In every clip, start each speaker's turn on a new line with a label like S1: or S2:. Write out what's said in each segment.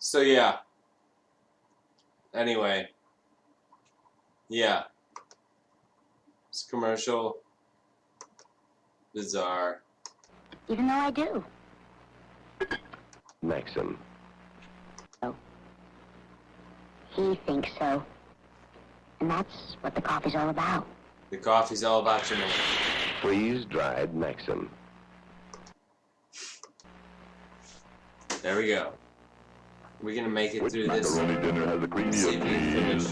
S1: So yeah. Anyway. Yeah. This commercial. Bizarre.
S2: Even though I do.
S3: Maxim.
S2: Oh. He thinks so. And that's what the coffee's all about.
S1: The coffee's all about you, man.
S3: Freeze-dried Maxim.
S1: There we go. We're gonna make it through this.
S3: Macaroni dinner has a creamy
S1: See if we can finish.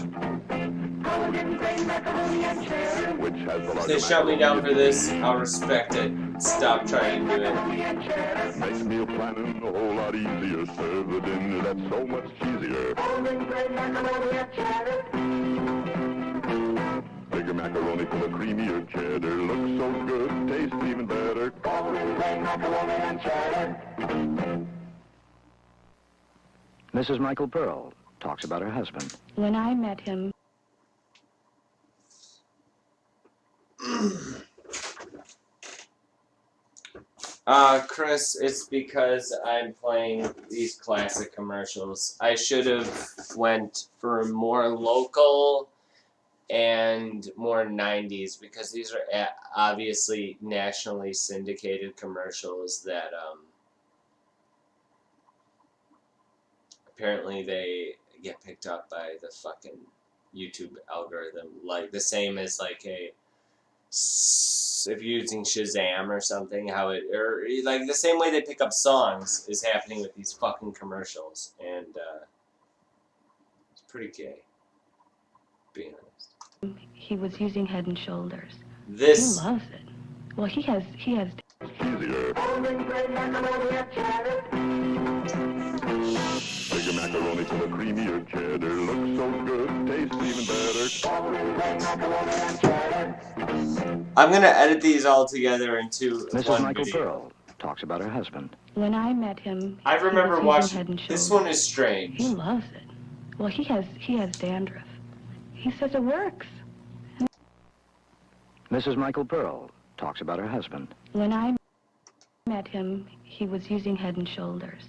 S3: which has the
S1: If they shut me down for this, I'll respect it. Stop trying to do it.
S3: Makes meal planning a whole lot easier. Serve the dinner that's so much cheesier. Bigger macaroni full of creamier cheddar. Looks so good, tastes even better. Macaroni and cheddar.
S4: Mrs. Michael Pearl talks about her husband.
S5: When I met him...
S1: Chris, it's because I'm playing these classic commercials. I should have went for more local and more 90s because these are obviously nationally syndicated commercials that apparently they get picked up by the fucking YouTube algorithm, like the same as like if you're using Shazam or something, how it, or like the same way they pick up songs is happening with these fucking commercials, and it's pretty gay, being honest.
S5: He was using Head and Shoulders.
S1: This
S5: He loves it. Well, he has
S3: Easier. Bigger macaroni full of creamier cheddar. Looks so good, tastes even better.
S1: I'm gonna edit these all together into
S4: Mrs.
S1: one
S4: Michael
S1: video.
S4: Pearl talks about her husband.
S5: When I met him,
S1: I remember
S5: he was using
S1: watching.
S5: Head and
S1: This
S5: Shoulders.
S1: one is strange.
S5: He loves it. Well, he has dandruff. He says it works.
S4: Mrs. Michael Pearl talks about her husband.
S5: When I met him, he was using Head and Shoulders.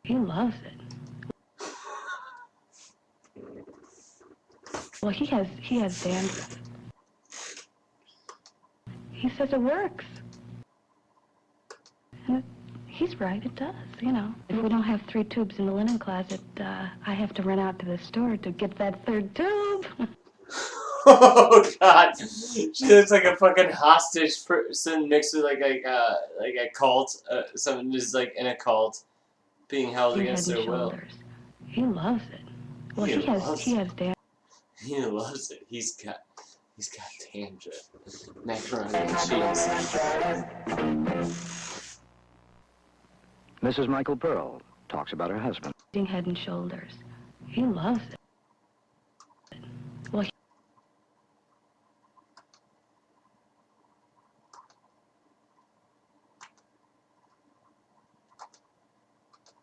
S5: He loves it. Well, he has dandruff. He says it works. And he's right, it does, you know. If we don't have 3 tubes in the linen closet, I have to run out to the store to get that 3rd tube.
S1: Oh God, she looks like a fucking hostage person mixed with like a cult. Someone who's like in a cult, being held against their will.
S5: He loves it. Well, he has dandruff.
S1: He loves it. He's got dandruff. Macaroni and cheese.
S4: Mrs. Michael Pearl talks about her husband.
S5: Using Head and Shoulders. He loves it. Well,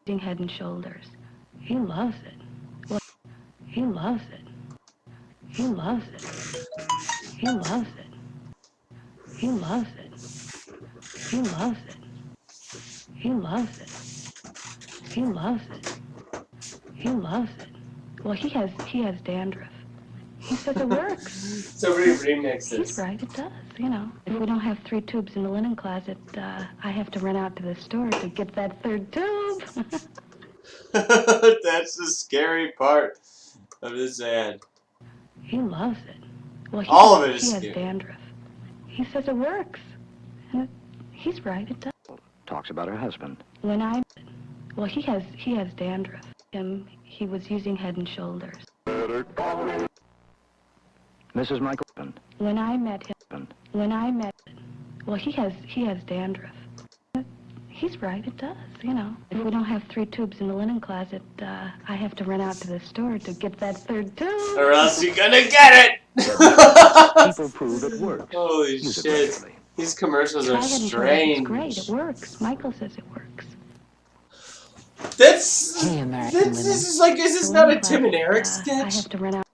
S5: using Head and Shoulders. He loves it. Well, he loves it. He loves it. He loves it. He loves it. He loves it. He loves it. He loves it. He loves it. Well, he has dandruff. He says it works.
S1: Somebody remix this.
S5: He's right, it does, you know. If we don't have 3 tubes in the linen closet, I have to run out to the store to get that 3rd tube.
S1: That's the scary part of this ad.
S5: He loves it. Well,
S1: All of it is
S5: he has
S1: scary.
S5: dandruff. He says it works. And he's right, it does.
S4: Talks about her husband.
S5: When I... Well, he has dandruff. He was using Head and Shoulders.
S4: Mrs. Michael Pearl.
S5: When I met him... Well, he has dandruff. He's right, it does, you know. If we don't have 3 tubes in the linen closet, I have to run out to the store to get that 3rd tube.
S1: Or else you're gonna get it!
S4: People prove it works.
S1: Holy
S4: Use it
S1: shit.
S4: regularly.
S1: These commercials
S5: Try
S1: are
S5: Head and Shoulders. It's great.
S1: strange.
S5: It works. Michael says it works.
S6: Hey, American women.
S1: This is like, is this not a Tim and Eric sketch?
S5: I have to run out.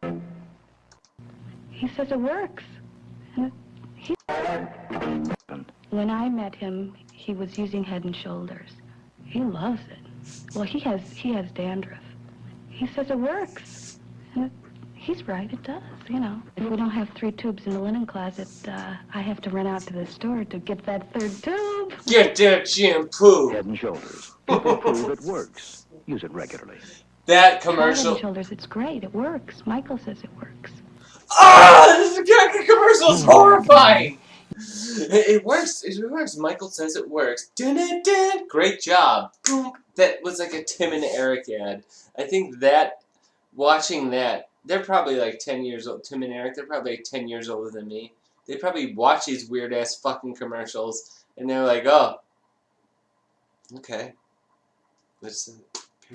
S5: He says it works. And when I met him, he was using Head and Shoulders. He loves it. Well, he has dandruff. He says it works. And he's right, it does, you know. If we don't have 3 tubes in the linen closet, I have to run out to the store to get that 3rd tube.
S1: Get that shampoo.
S4: Head and Shoulders. People prove it works. Use it regularly.
S1: That
S5: Try Head
S1: commercial.
S5: and Shoulders. It's great. It works. Michael says it works.
S1: Ah, this commercial is horrifying. It works. It works. Michael says it works. Dun-dun-dun. Great job. Boom. That was like a Tim and Eric ad. I think that, watching that, they're probably like 10 years old. Tim and Eric, they're probably like 10 years older than me. They probably watch these weird ass fucking commercials and they're like, oh, okay.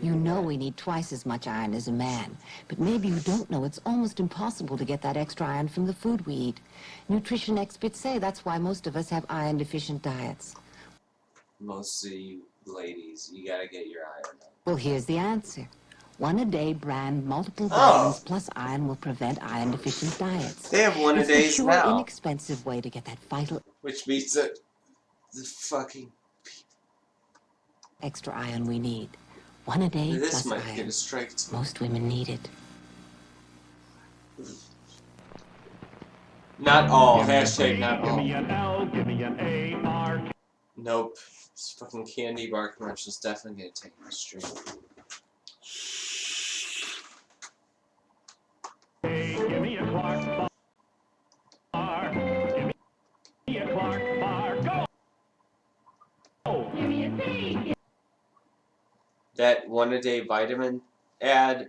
S6: You know we need twice as much iron as a man, but maybe you don't know it's almost impossible to get that extra iron from the food we eat. Nutrition experts say that's why most of us have iron-deficient diets.
S1: Most of you ladies, you gotta get your iron up.
S6: Well, here's the answer. One-a-day brand multiple
S1: Oh.
S6: vitamins plus iron will prevent iron-deficient diets.
S1: They have one a
S6: It's
S1: days
S6: the sure,
S1: now.
S6: inexpensive way to get that vital
S1: Which beats the fucking...
S6: extra iron we need. One a day
S1: This
S6: plus
S1: might get
S6: iron.
S1: a strike too.
S6: Most women need it.
S1: Not all. Hashtag not
S3: Give me
S1: all.
S3: an L, give me an A-R.
S1: Nope. This fucking candy bar commercial's definitely gonna take my stream.
S3: Give me a Clark bar. Give me a Clark bar. Go! Give me a C.
S1: That one-a-day vitamin ad,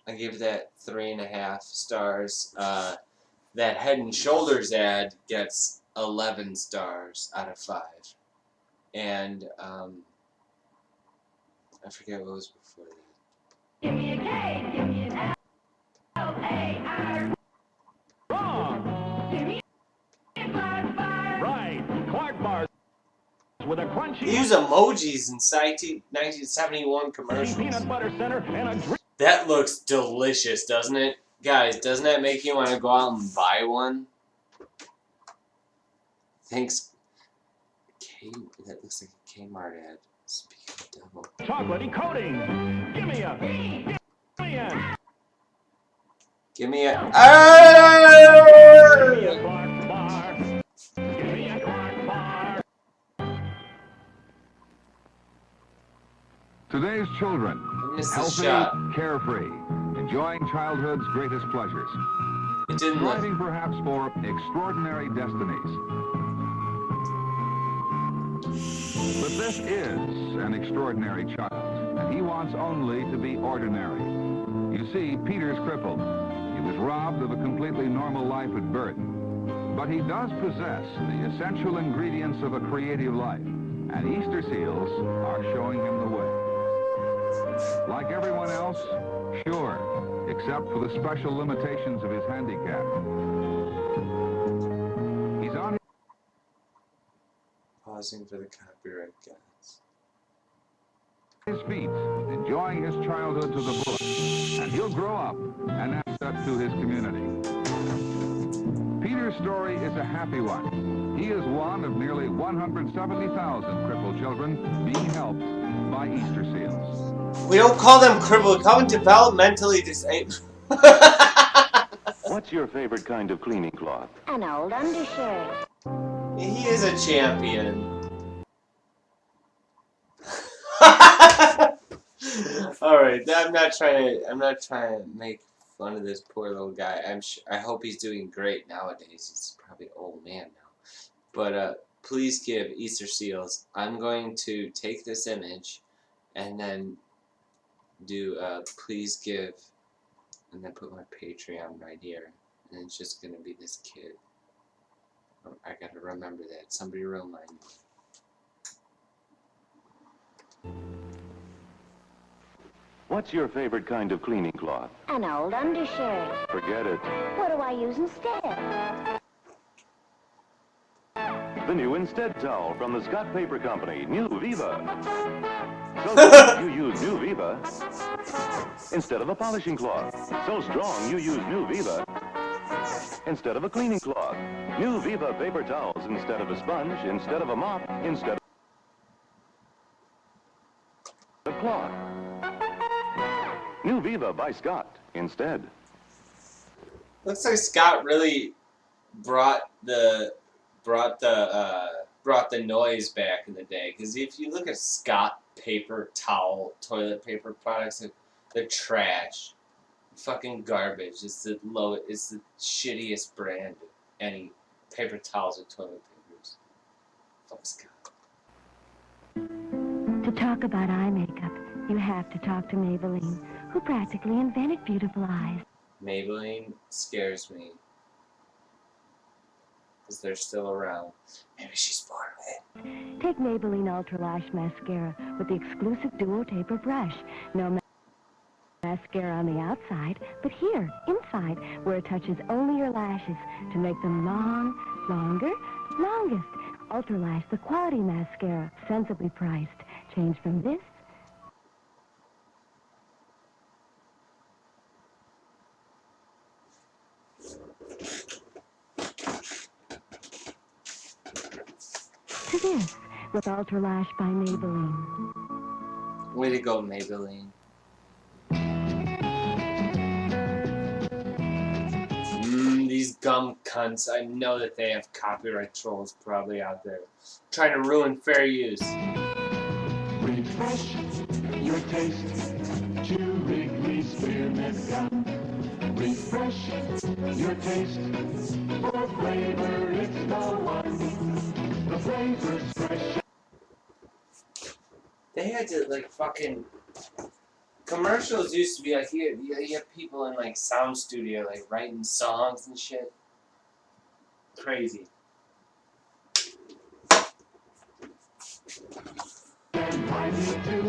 S1: I give that 3.5 stars. That Head and Shoulders ad gets 11 stars out of 5. And, I forget what was before that.
S3: Give me a K. Give me an L-A-R. Wrong. Give me a Clark bar. Right. Clark bars with a crunchy
S1: They use emojis inside 1971 commercials.
S3: peanut butter center and a drink.
S1: That looks delicious, doesn't it? Guys, doesn't that make you want to go out and buy one? Thanks. That looks like a Kmart ad. Speaking of devil.
S3: Chocolatey coating. Give me a.
S1: Give me a...
S3: Give me a Clark bar. Give me a Clark bar.
S7: Today's children,
S1: I missed this
S7: healthy,
S1: shot.
S7: carefree, enjoying childhood's greatest pleasures,
S1: It didn't look...
S7: striving perhaps for extraordinary destinies. But this is an extraordinary child, and he wants only to be ordinary. You see, Peter's crippled. He was robbed of a completely normal life at birth. But he does possess the essential ingredients of a creative life, and Easter seals are showing him the way. Like everyone else, sure, except for the special limitations of his handicap. He's on
S1: Pausing for the copyright guys.
S7: his feet, enjoying his childhood to the full, and he'll grow up an asset to his community. Peter's story is a happy one. He is one of nearly 170,000 crippled children being helped by Easter seals.
S1: We don't call them crippled, we call them developmentally disabled.
S8: What's your favorite kind of cleaning cloth?
S2: An old undershirt.
S1: He is a champion. Alright, I'm not trying to make fun of this poor little guy. I hope he's doing great nowadays. He's probably an old man now. But please give Easter seals. I'm going to take this image and then do please give, and then put my Patreon right here, and it's just gonna be this kid. I gotta remember that. Somebody remind me.
S8: What's your favorite kind of cleaning cloth?
S2: An old undershirt.
S8: Forget it.
S2: What do I use instead?
S8: The new Instead towel from the Scott Paper Company, New Viva. So strong you use New Viva instead of a polishing cloth. So strong you use New Viva instead of a cleaning cloth. New Viva paper towels instead of a sponge, instead of a mop, instead of cloth. New Viva by Scott instead.
S1: Looks like Scott really brought the noise back in the day. Because if you look at Scott paper towel toilet paper products, they're trash, fucking garbage. It's the shittiest brand of any paper towels or toilet papers. Fuck Scott.
S2: To talk about eye makeup, you have to talk to Maybelline, who practically invented beautiful eyes.
S1: Maybelline scares me. Because they're still around. Maybe she's bored of it.
S2: Take Maybelline Ultra Lash Mascara with the exclusive Duo Taper Brush. No mascara on the outside, but here, inside, where it touches only your lashes to make them long, longer, longest. Ultra Lash, the quality mascara, sensibly priced. Change from this to this with Ultra Lash by Maybelline.
S1: Way to go, Maybelline. These gum cunts. I know that they have copyright trolls probably out there trying to ruin fair use.
S3: Refresh your taste. Chew Wrigley Spearmint Gum. Refresh your taste. For flavor, it's the one. The flavor's fresh.
S1: They had to, like, fucking... Commercials used to be like, you have people in, like, sound studio, like, writing songs and shit. Crazy.
S3: And I need to,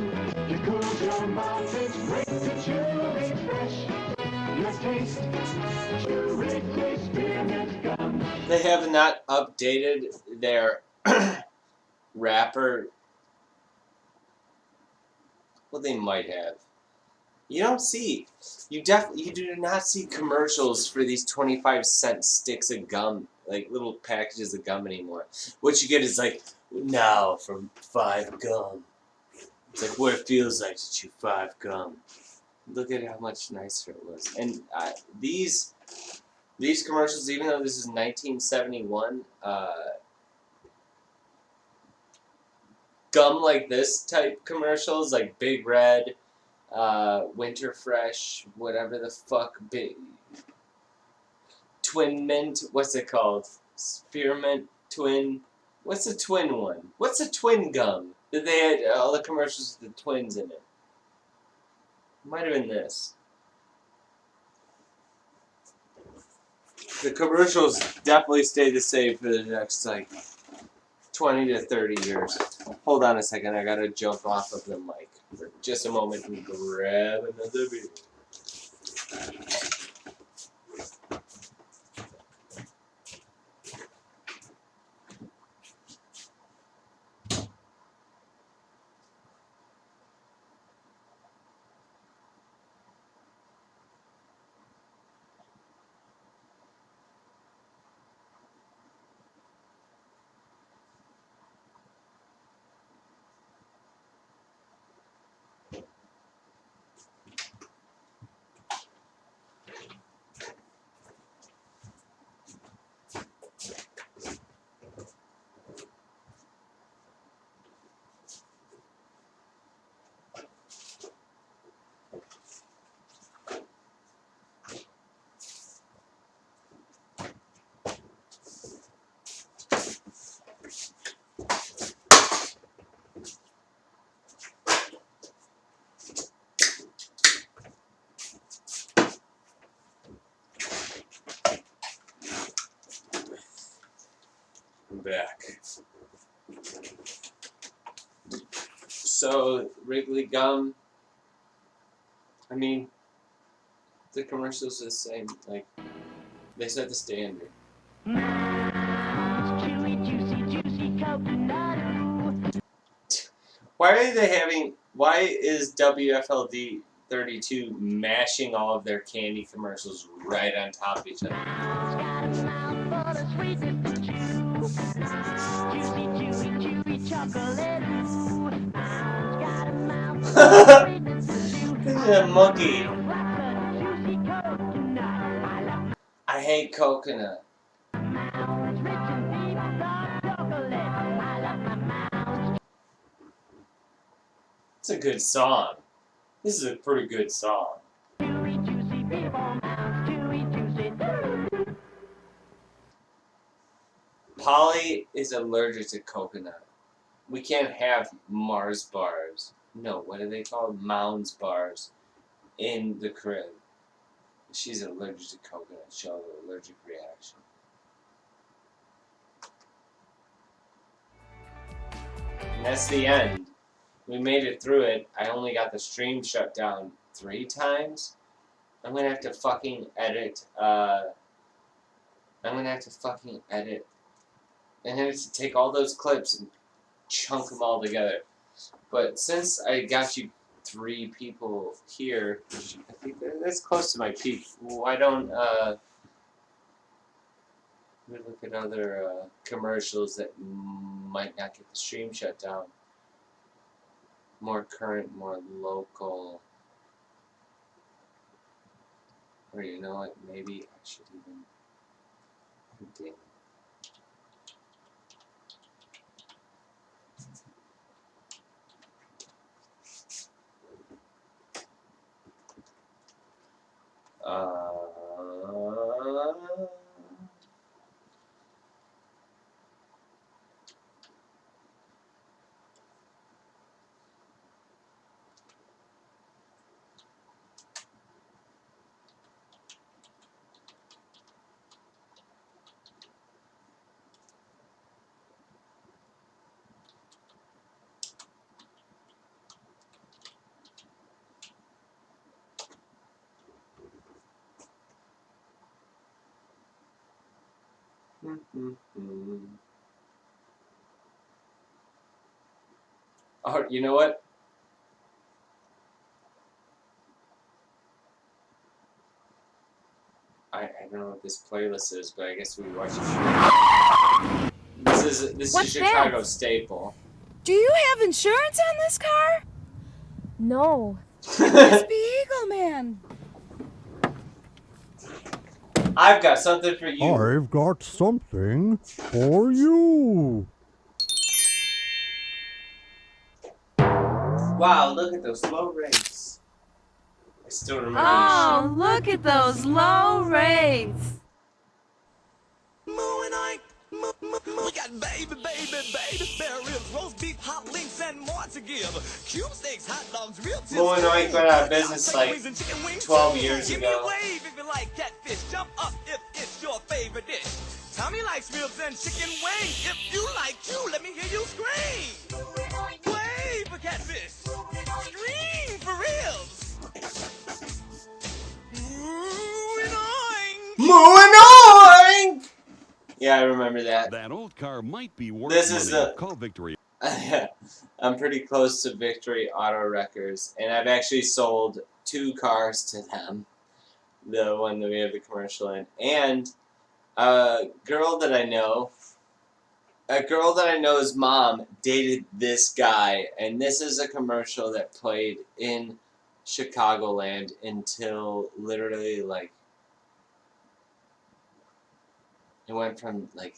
S3: it cools your mouth, it's great to chew. Refresh your taste. Chew Wrigley Spearmint Gum.
S1: They have not updated their wrapper. Well, they might have. You don't see, you do not see commercials for these 25-cent sticks of gum, like little packages of gum anymore. What you get is like, now from 5 gum. It's like what it feels like to chew 5 gum. Look at how much nicer it was. And these commercials, even though this is 1971, gum like this type commercials, like Big Red, Winter Fresh, whatever the fuck, Twin Mint, what's it called? Spearmint, Twin, what's the twin one? What's a twin gum? That they had all the commercials with the twins in it. Might have been this. The commercials definitely stay the same for the next, like, 20 to 30 years. Hold on a second, I gotta jump off of the mic for just a moment and grab another beer. I'm back. So, Wrigley gum, I mean, the commercials are the same, like, they set the standard.
S3: It's chewy, juicy, juicy.
S1: Why are they having? Why is WFLD 32 mashing all of their candy commercials right on top of each other? This is a monkey. I hate coconut. It's a good song. This is a pretty good song. Polly is allergic to coconut. We can't have Mars bars. No, what are they called? Mounds bars in the crib. She's allergic to coconut. She'll have an allergic reaction. And that's the end. We made it through it. I only got the stream shut down 3 times. I'm gonna have to fucking edit. I'm gonna have to fucking edit. And have to take all those clips and chunk them all together. But since I got you 3 people here, I think that's close to my peak. Why don't we look at other commercials that might not get the stream shut down? More current, more local. Or you know what? Maybe I should even continue. Oh, you know what? I don't know what this playlist is, but I guess we watch it. This
S9: What's
S1: is Chicago
S9: that?
S1: staple.
S9: Do you have insurance on this car? No. It
S1: I've
S9: must be Eagle Man.
S1: got something for you.
S10: I've got something for you.
S1: Wow, look at those low rates. I still remember this
S9: Oh, look at those low rates.
S11: We got baby, spare ribs, roast beef, hot links, and more to give. Cube steaks, hot dogs, real tips.
S1: Blue and White went out of business like 12 years
S11: Give me a
S1: ago.
S11: wave if you like catfish. Jump up if it's your favorite dish. Tommy likes ribs and chicken wings. If you like you, let me hear you scream. Wave for catfish. Scream for ribs.
S1: Moo-and-oink! Yeah, I remember that.
S3: That old car might be worth
S1: This is
S3: money.
S1: the-
S3: Call Victory.
S1: I'm pretty close to Victory Auto Wreckers, and I've actually sold 2 cars to them. The one that we have the commercial in. And a girl that I know's mom dated this guy, and this is a commercial that played in Chicagoland until literally like it went from like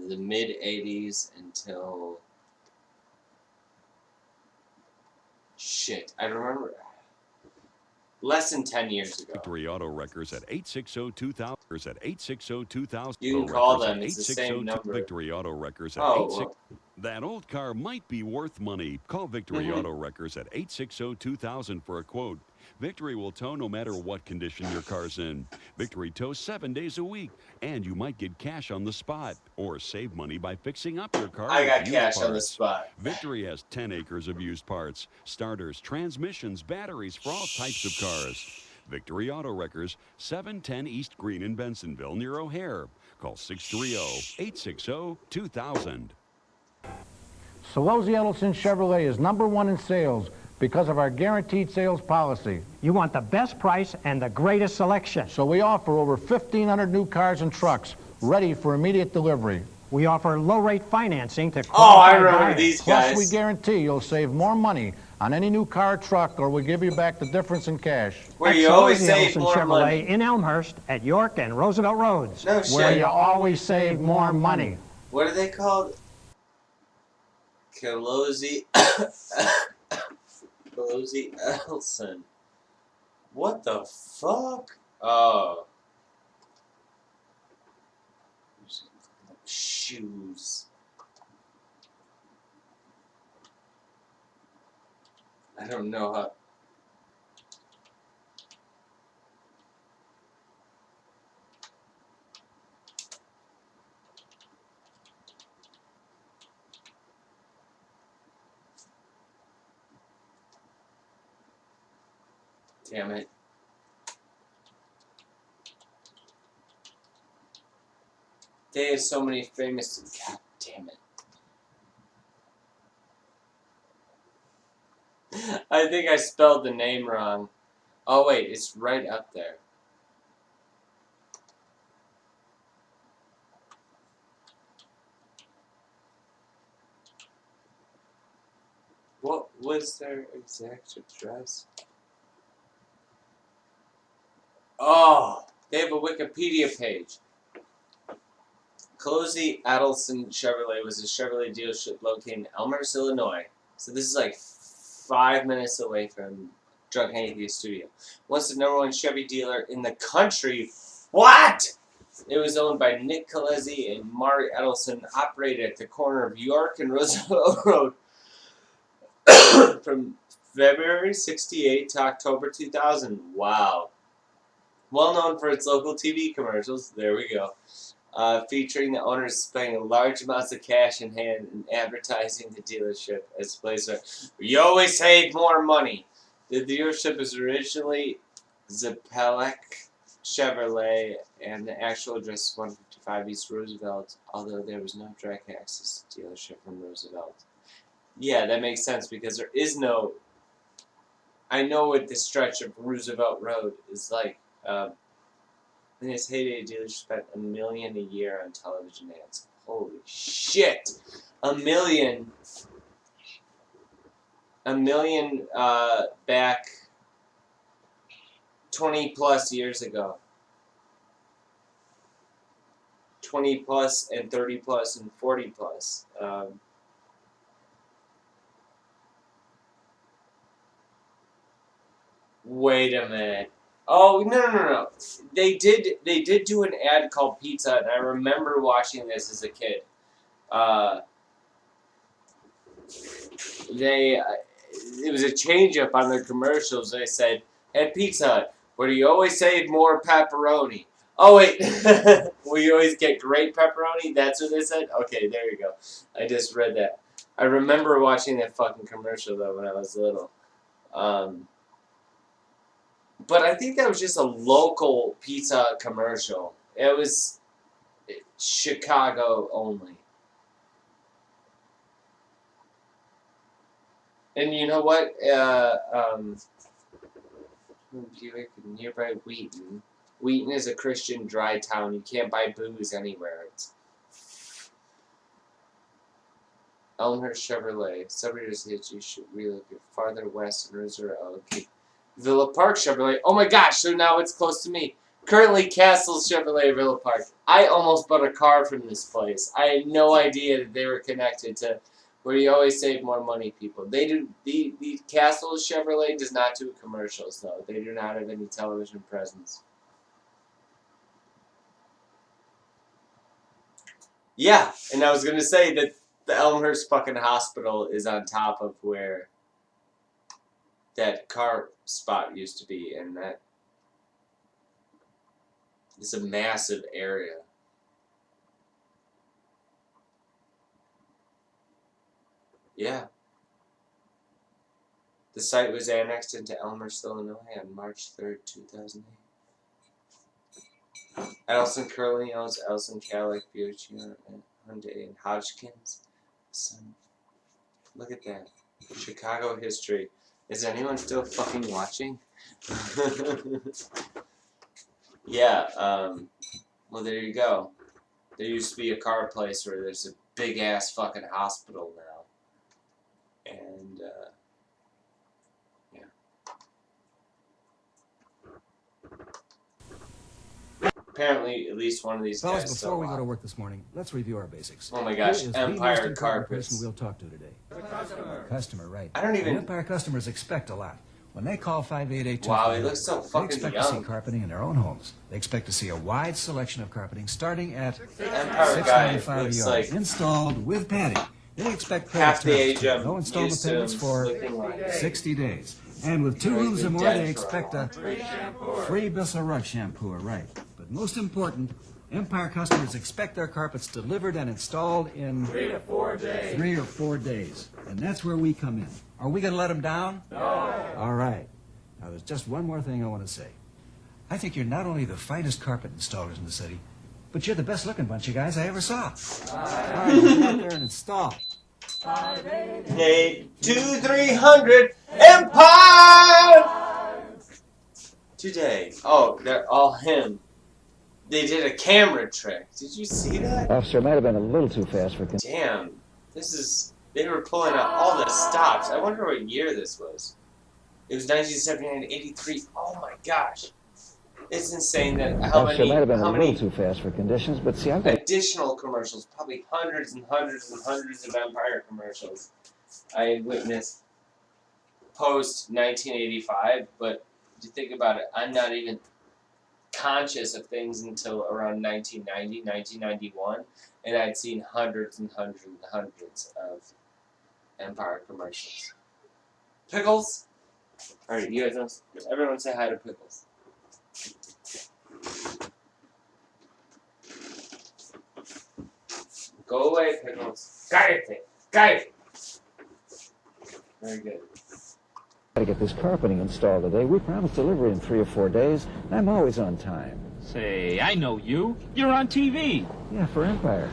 S1: the mid 80s until shit. I remember less than 10 years ago.
S3: Victory Auto Wreckers at 860-2000. At 860-2000.
S1: You can call them. It's the same number.
S3: Victory Auto Wreckers at
S1: Oh,
S3: 860. That old car might be worth money. Call Victory Auto Wreckers at 860-2000 for a quote. Victory will tow no matter what condition your car's in. Victory tows 7 days a week, and you might get cash on the spot or save money by fixing up your car.
S1: I got
S3: with used
S1: cash on the
S3: parts.
S1: spot.
S3: Victory has 10 acres of used parts, starters, transmissions, batteries for all types of cars. Victory Auto Wreckers, 710 East Green in Bensonville near O'Hare. Call 630-860-2000.
S12: Solozzi Edelson Chevrolet is #1 in sales because of our guaranteed sales policy.
S13: You want the best price and the greatest selection.
S12: So we offer over 1,500 new cars and trucks ready for immediate delivery.
S13: We offer low-rate financing to
S1: Oh, I
S13: qualified
S1: remember
S13: buyers.
S1: these
S12: Plus,
S1: guys.
S12: we guarantee you'll save more money on any new car or truck, or we give you back the difference in cash.
S1: Where you
S13: At
S1: always
S13: Solozzi
S1: save
S13: Ellison
S1: more
S13: Chevrolet
S1: money.
S13: in Elmhurst at York and Roosevelt Roads.
S1: No shit.
S12: Where you always save more money.
S1: What are they called? Solozzi Edelson. What the fuck? Oh. Shoes. I don't know how. Damn it. They have so many famous. God damn it. I think I spelled the name wrong. Oh, wait, it's right up there. What was their exact address? Oh, they have a Wikipedia page. Solozzi Adelson Chevrolet was a Chevrolet dealership located in Elmhurst, Illinois. So this is like 5 minutes away from Drunken Atheist Studio. Once the #1 Chevy dealer in the country. What? It was owned by Nick Solozzi and Mari Edelson, operated at the corner of York and Roosevelt Road from February '68 to October 2000. Wow. Well known for its local TV commercials. There we go. Featuring the owners spending large amounts of cash in hand and advertising the dealership as a place where you always save more money. The dealership was originally Zapelec Chevrolet, and the actual address is 155 East Roosevelt, although there was no direct access to the dealership from Roosevelt. Yeah, that makes sense because there is no. I know what the stretch of Roosevelt Road is like. In its heyday, dealers spent $1 million a year on television ads. Holy shit! $1 million. $1 million back 20 plus years ago. 20 plus and 30 plus and 40 plus. Wait a minute. Oh, no. They did do an ad called Pizza, and I remember watching this as a kid. It was a change up on their commercials. They said, at Pizza Hut, where do you always save more pepperoni? Oh, wait. Will you always get great pepperoni? That's what they said? Okay, there you go. I just read that. I remember watching that fucking commercial, though, when I was little. But I think that was just a local pizza commercial. It was Chicago only. And you know what? Buick, nearby Wheaton. Wheaton is a Christian dry town. You can't buy booze anywhere. It's Elmhurst Chevrolet. Suburbs hit you should relocate farther west in Roosevelt. Okay. Villa Park Chevrolet. Oh my gosh, so now it's close to me. Currently Castle Chevrolet Villa Park. I almost bought a car from this place. I had no idea that they were connected to where you always save more money, people. They do the Castle Chevrolet does not do commercials though. They do not have any television presence. Yeah, and I was gonna say that the Elmhurst fucking hospital is on top of where that car spot used to be, and that is a massive area. Yeah. The site was annexed into Elmhurst, Illinois on March 3rd, 2008. Elson currently owns Elson Cadillac, Bitchute, and Hyundai and Hodgkins. Look at that. Chicago history. Is anyone still fucking watching? Yeah, well, there you go. There used to be a car place where there's a big-ass fucking hospital now. And, yeah. Apparently, at least one of these
S14: Fellas,
S1: guys
S14: before we go to work this morning, let's review our basics.
S1: Oh my gosh,
S14: Here is
S1: Empire
S14: the most important
S1: carpets.
S14: person we'll talk to today. Customer, right.
S1: I don't even...
S14: Empire customers expect a lot. When they call 588
S1: Wow, he looks so fucking
S14: they expect
S1: young.
S14: to see carpeting in their own homes. They expect to see a wide selection of carpeting starting at
S1: Empire guy
S14: $6.95
S1: looks
S14: a yard,
S1: like
S14: installed with padding. They expect
S1: half the
S14: credit
S1: age
S14: terms,
S1: I'm
S14: no installment
S1: used to
S14: payments for
S1: looking like.
S14: 60 days. And with 2 rooms or more, they expect a free Bissell rug shampoo, right. But most important, Empire customers expect their carpets delivered and installed in 3 to 4 days. 3 or 4 days. And that's where we come in. Are we going to let them down? No. All right. Now, there's just one more thing I want to say. I think you're not only the finest carpet installers in the city, but you're the best-looking bunch of guys I ever saw. All right, get out there and install.
S1: 8, 2, 300 Empire! Today. Oh, they're all him. They did a camera trick. Did you see that?
S4: Officer, might have been a little too fast for...
S1: Damn. This is... They were pulling out all the stops. I wonder what year this was. It was 1979, 83. Oh my gosh. It's insane that how
S4: Officer, might have been a little
S1: many
S4: too fast for conditions, but see, I've got...
S1: additional commercials, probably hundreds and hundreds and hundreds of Empire commercials I witnessed post 1985, but if you think about it, I'm not even conscious of things until around 1990, 1991, and I'd seen hundreds and hundreds and hundreds of Empire commercials. Pickles? Alright, you guys know, everyone say hi to Pickles. Go away, Pickles. Cállate! Cállate! Very good.
S4: Gotta get this carpeting installed today. We promised delivery in 3 or 4 days. I'm always on time.
S15: Say, I know you. You're on TV.
S4: Yeah, for Empire.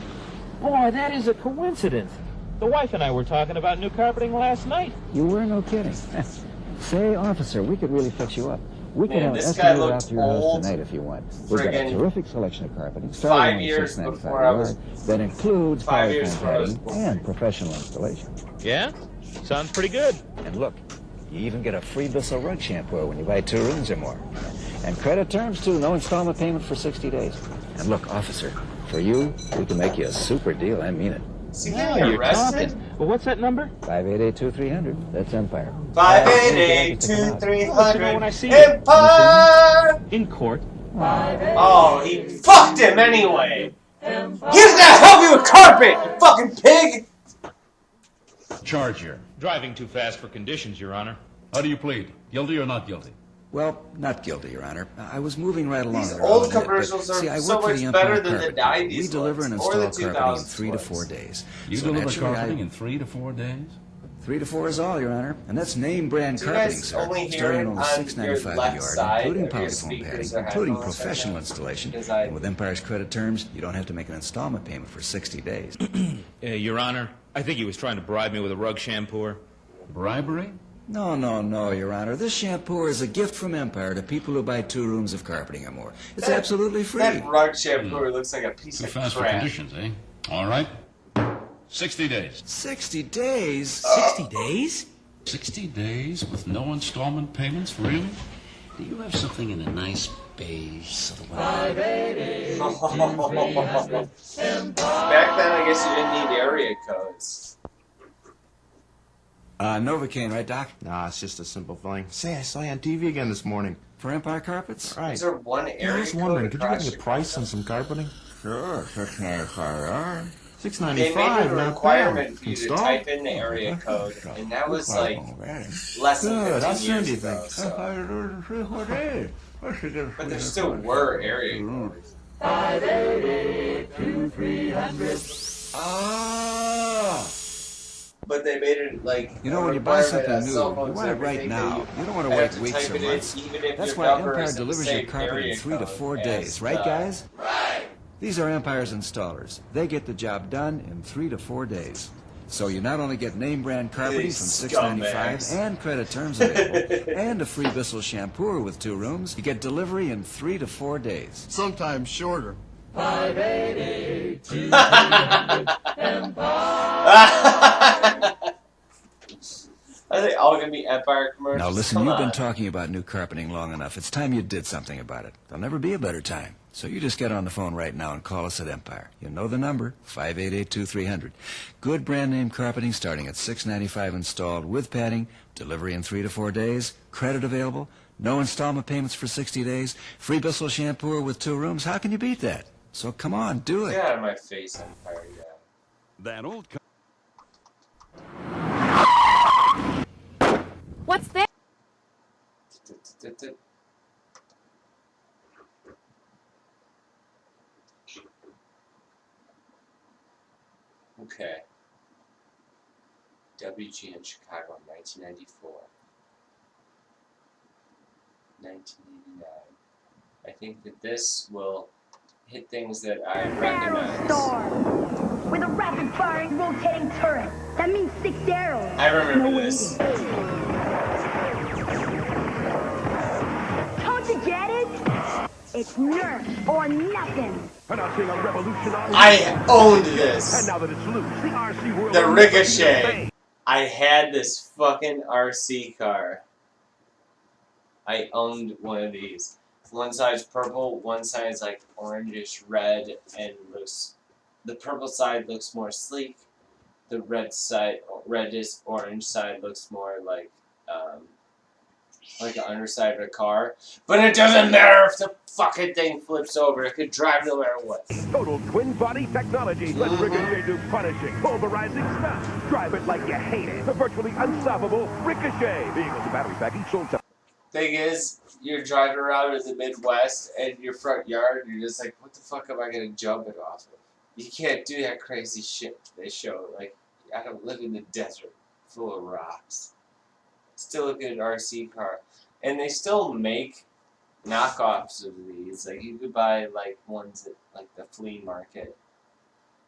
S15: Boy, that is a coincidence. The wife and I were talking about new carpeting last night.
S4: You were? No kidding. Say, officer, we could really fix you up. We could
S1: Man,
S4: have an
S1: this guy
S4: estimator
S1: looked
S4: out to your house
S1: old.
S4: tonight if you want. We've got a
S1: Friggin'
S4: terrific selection of carpeting,
S1: 5
S4: starting on
S1: years
S4: $6.95
S1: before I was...
S4: that includes
S1: 5 years
S4: polycom
S1: before I was
S4: padding
S1: born.
S4: and professional installation.
S15: Yeah? Sounds pretty good.
S4: And look, you even get a free Bissell rug shampoo when you buy 2 rooms or more. And credit terms, too. No installment payment for 60 days. And look, officer, for you, we can make you a super deal. I mean it.
S1: Is he
S15: Now
S1: getting
S15: you're
S1: arrested?
S15: talking. Well, what's that number?
S4: 588-2300. That's Empire.
S1: 588-2300
S15: when I see you.
S1: Empire!
S15: In court.
S1: Oh, he fucked him anyway! He's gonna help you with carpet, you fucking pig!
S16: Charge here.
S15: Driving too fast for conditions, Your Honor.
S16: How do you plead? Guilty or not guilty?
S14: Well, not guilty, Your Honor. I was moving right along.
S1: These
S14: there
S1: old
S14: a minute,
S1: commercials
S14: but,
S1: are
S14: see, I
S1: so
S14: work for
S1: much
S14: the Empire
S1: better than the
S14: Carpeting.
S1: 90s
S14: We deliver and
S1: ones, or
S14: install
S1: the
S14: carpeting in
S1: 2000s
S14: 3 to 4
S1: ones.
S14: days.
S16: You
S14: So
S16: deliver
S14: naturally,
S16: carpeting in 3 to 4 days?
S14: 3 to 4 is all, Your Honor. And that's name brand
S1: Do you
S14: carpeting,
S1: guys
S14: sir.
S1: only hear
S14: Starting
S1: it
S14: at only
S1: on
S14: $6.95
S1: your
S14: a
S1: left
S14: yard,
S1: side
S14: including
S1: of your
S14: polyfoam
S1: speakers
S14: padding,
S1: or
S14: including
S1: headphones right
S14: professional
S1: now?
S14: installation.
S1: Because
S14: And with Empire's credit terms, you don't have to make an installment payment for 60 days.
S15: Your Honor, I think he was trying to bribe me with a rug shampooer.
S16: Bribery?
S14: No, Your Honor. This shampoo is a gift from Empire to people who buy 2 rooms of carpeting or more. It's absolutely free.
S1: That rug shampooer looks like a piece
S16: Too
S1: of
S16: fast for
S1: crap.
S16: conditions, eh? All right. 60 days.
S14: 60 days?
S15: 60 days?
S16: 60 days with no installment payments? Really? Do you have something in a nice beige silhouette?
S1: Back then, I guess you didn't need area codes.
S14: Novocaine, right, Doc?
S17: Nah, it's just a simple thing. Say, I saw you on TV again this morning.
S14: For Empire Carpets?
S17: Right.
S1: Is there one
S17: I
S1: area
S17: was
S1: code
S17: wondering, could you
S1: across
S17: give me a price on some carpeting?
S14: Sure, $6.95.
S1: They made
S17: $6.95,
S1: it a
S17: not
S1: requirement
S17: bad.
S1: for you to
S17: Installed?
S1: type in the area code, and that was like less than
S14: Good, I'll
S1: 15
S14: send
S1: years
S14: you
S1: ago.
S14: things.
S1: So. But there still were area codes.
S14: 588-2300. Ah!
S1: But they made it like
S14: You know,
S1: a
S14: when you buy
S1: requirement
S14: something
S1: on
S14: new,
S1: cell
S14: you
S1: phones
S14: want it
S1: and
S14: right
S1: everything
S14: now.
S1: that
S14: You don't want to
S1: have
S14: wait
S1: to
S14: weeks
S1: type
S14: or
S1: it in,
S14: months.
S1: even if
S14: That's
S1: your
S14: why
S1: number
S14: Empire
S1: is in the
S14: delivers your
S1: same
S14: carpet in
S1: area
S14: 3 to
S1: code
S14: 4
S1: as
S14: days. Right,
S1: the-
S14: guys? Right. These are Empire's installers. They get the job done in 3 to 4 days.
S4: So you not only get name brand carpeting from
S1: These
S4: $6.95
S1: scumbags.
S4: and credit terms available, and a free Bissell shampoo with 2 rooms, you get delivery in 3 to 4 days.
S17: Sometimes shorter.
S3: 588
S1: Are they all gonna be Empire commercials?
S4: Now listen,
S1: Come
S4: you've
S1: on.
S4: been talking about new carpeting long enough. It's time you did something about it. There'll never be a better time. So you just get on the phone right now and call us at Empire. You know the number, 588-2300. Good brand name carpeting starting at $6.95 installed with padding, delivery in 3 to 4 days, credit available, no installment payments for 60 days, free Bissell shampoo with 2 rooms. How can you beat that? So come on, do it.
S1: Get out of my face, Empire, yeah.
S7: That old...
S9: What's that?
S1: Okay. WG in Chicago in 1994. 1989. I think that this will hit things that I recognize.
S2: Storm with a rapid firing rotating turret. That means 6 arrows.
S1: I remember this.
S2: Don't you get it? It's Nerf or nothing.
S3: Announcing a revolution on
S1: I owned this.
S3: And now that it's loose, the RC world
S1: The
S3: will never be the
S1: Ricochet.
S3: same.
S1: I had this fucking RC car. I owned one of these. One side's purple, one side's like orangish red, and looks. The purple side looks more sleek. The reddish orange side looks more like an underside of a car. But it doesn't matter if the fucking thing flips over. It could drive no matter what.
S3: Total twin body technology. Let Ricochet do punishing, pulverizing stuff. Drive it like you hate it. The virtually unstoppable Ricochet. Vehicles and battery package sold to...
S1: Thing is, you're driving around in the Midwest and your front yard, you're just like, what the fuck am I gonna jump it off of? You can't do that crazy shit they show. Like, I don't live in the desert full of rocks. Still a good RC car. And they still make knockoffs of these. Like, you could buy, like, ones at, like, the flea market.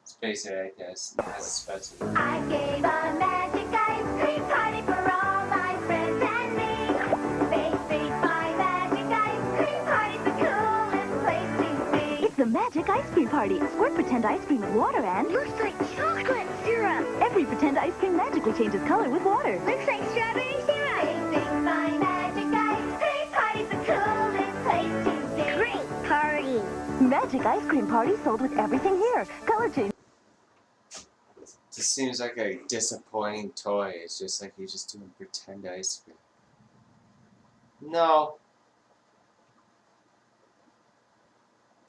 S1: It's basically, I guess, not expensive.
S2: I gave a magic ice cream party for all my friends and me. Bay Street, my magic ice cream party's the coolest place to be. It's the magic ice cream party. Squirt pretend ice cream with water and... Looks like chocolate syrup. Every pretend ice cream magically changes color with water. Looks like strawberry syrup. Bay Street, my magic ice cream party's the coolest place to be. Great party. Magic ice cream party sold with everything here. Color change.
S1: This seems like a disappointing toy. It's just like you're just doing pretend ice cream. No.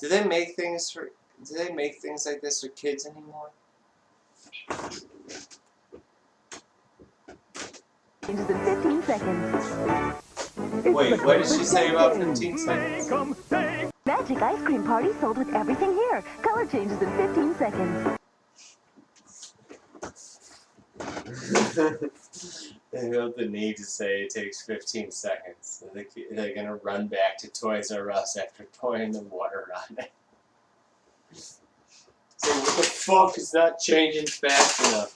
S1: Do they make things like this for kids anymore?
S2: Changes in 15 seconds.
S1: Wait, what did she say about 15 seconds?
S2: Magic ice cream party sold with everything here. Color changes in 15 seconds.
S1: They felt the need to say it takes 15 seconds. They're gonna run back to Toys R Us after pouring the water on it. So what the fuck is not changing fast enough?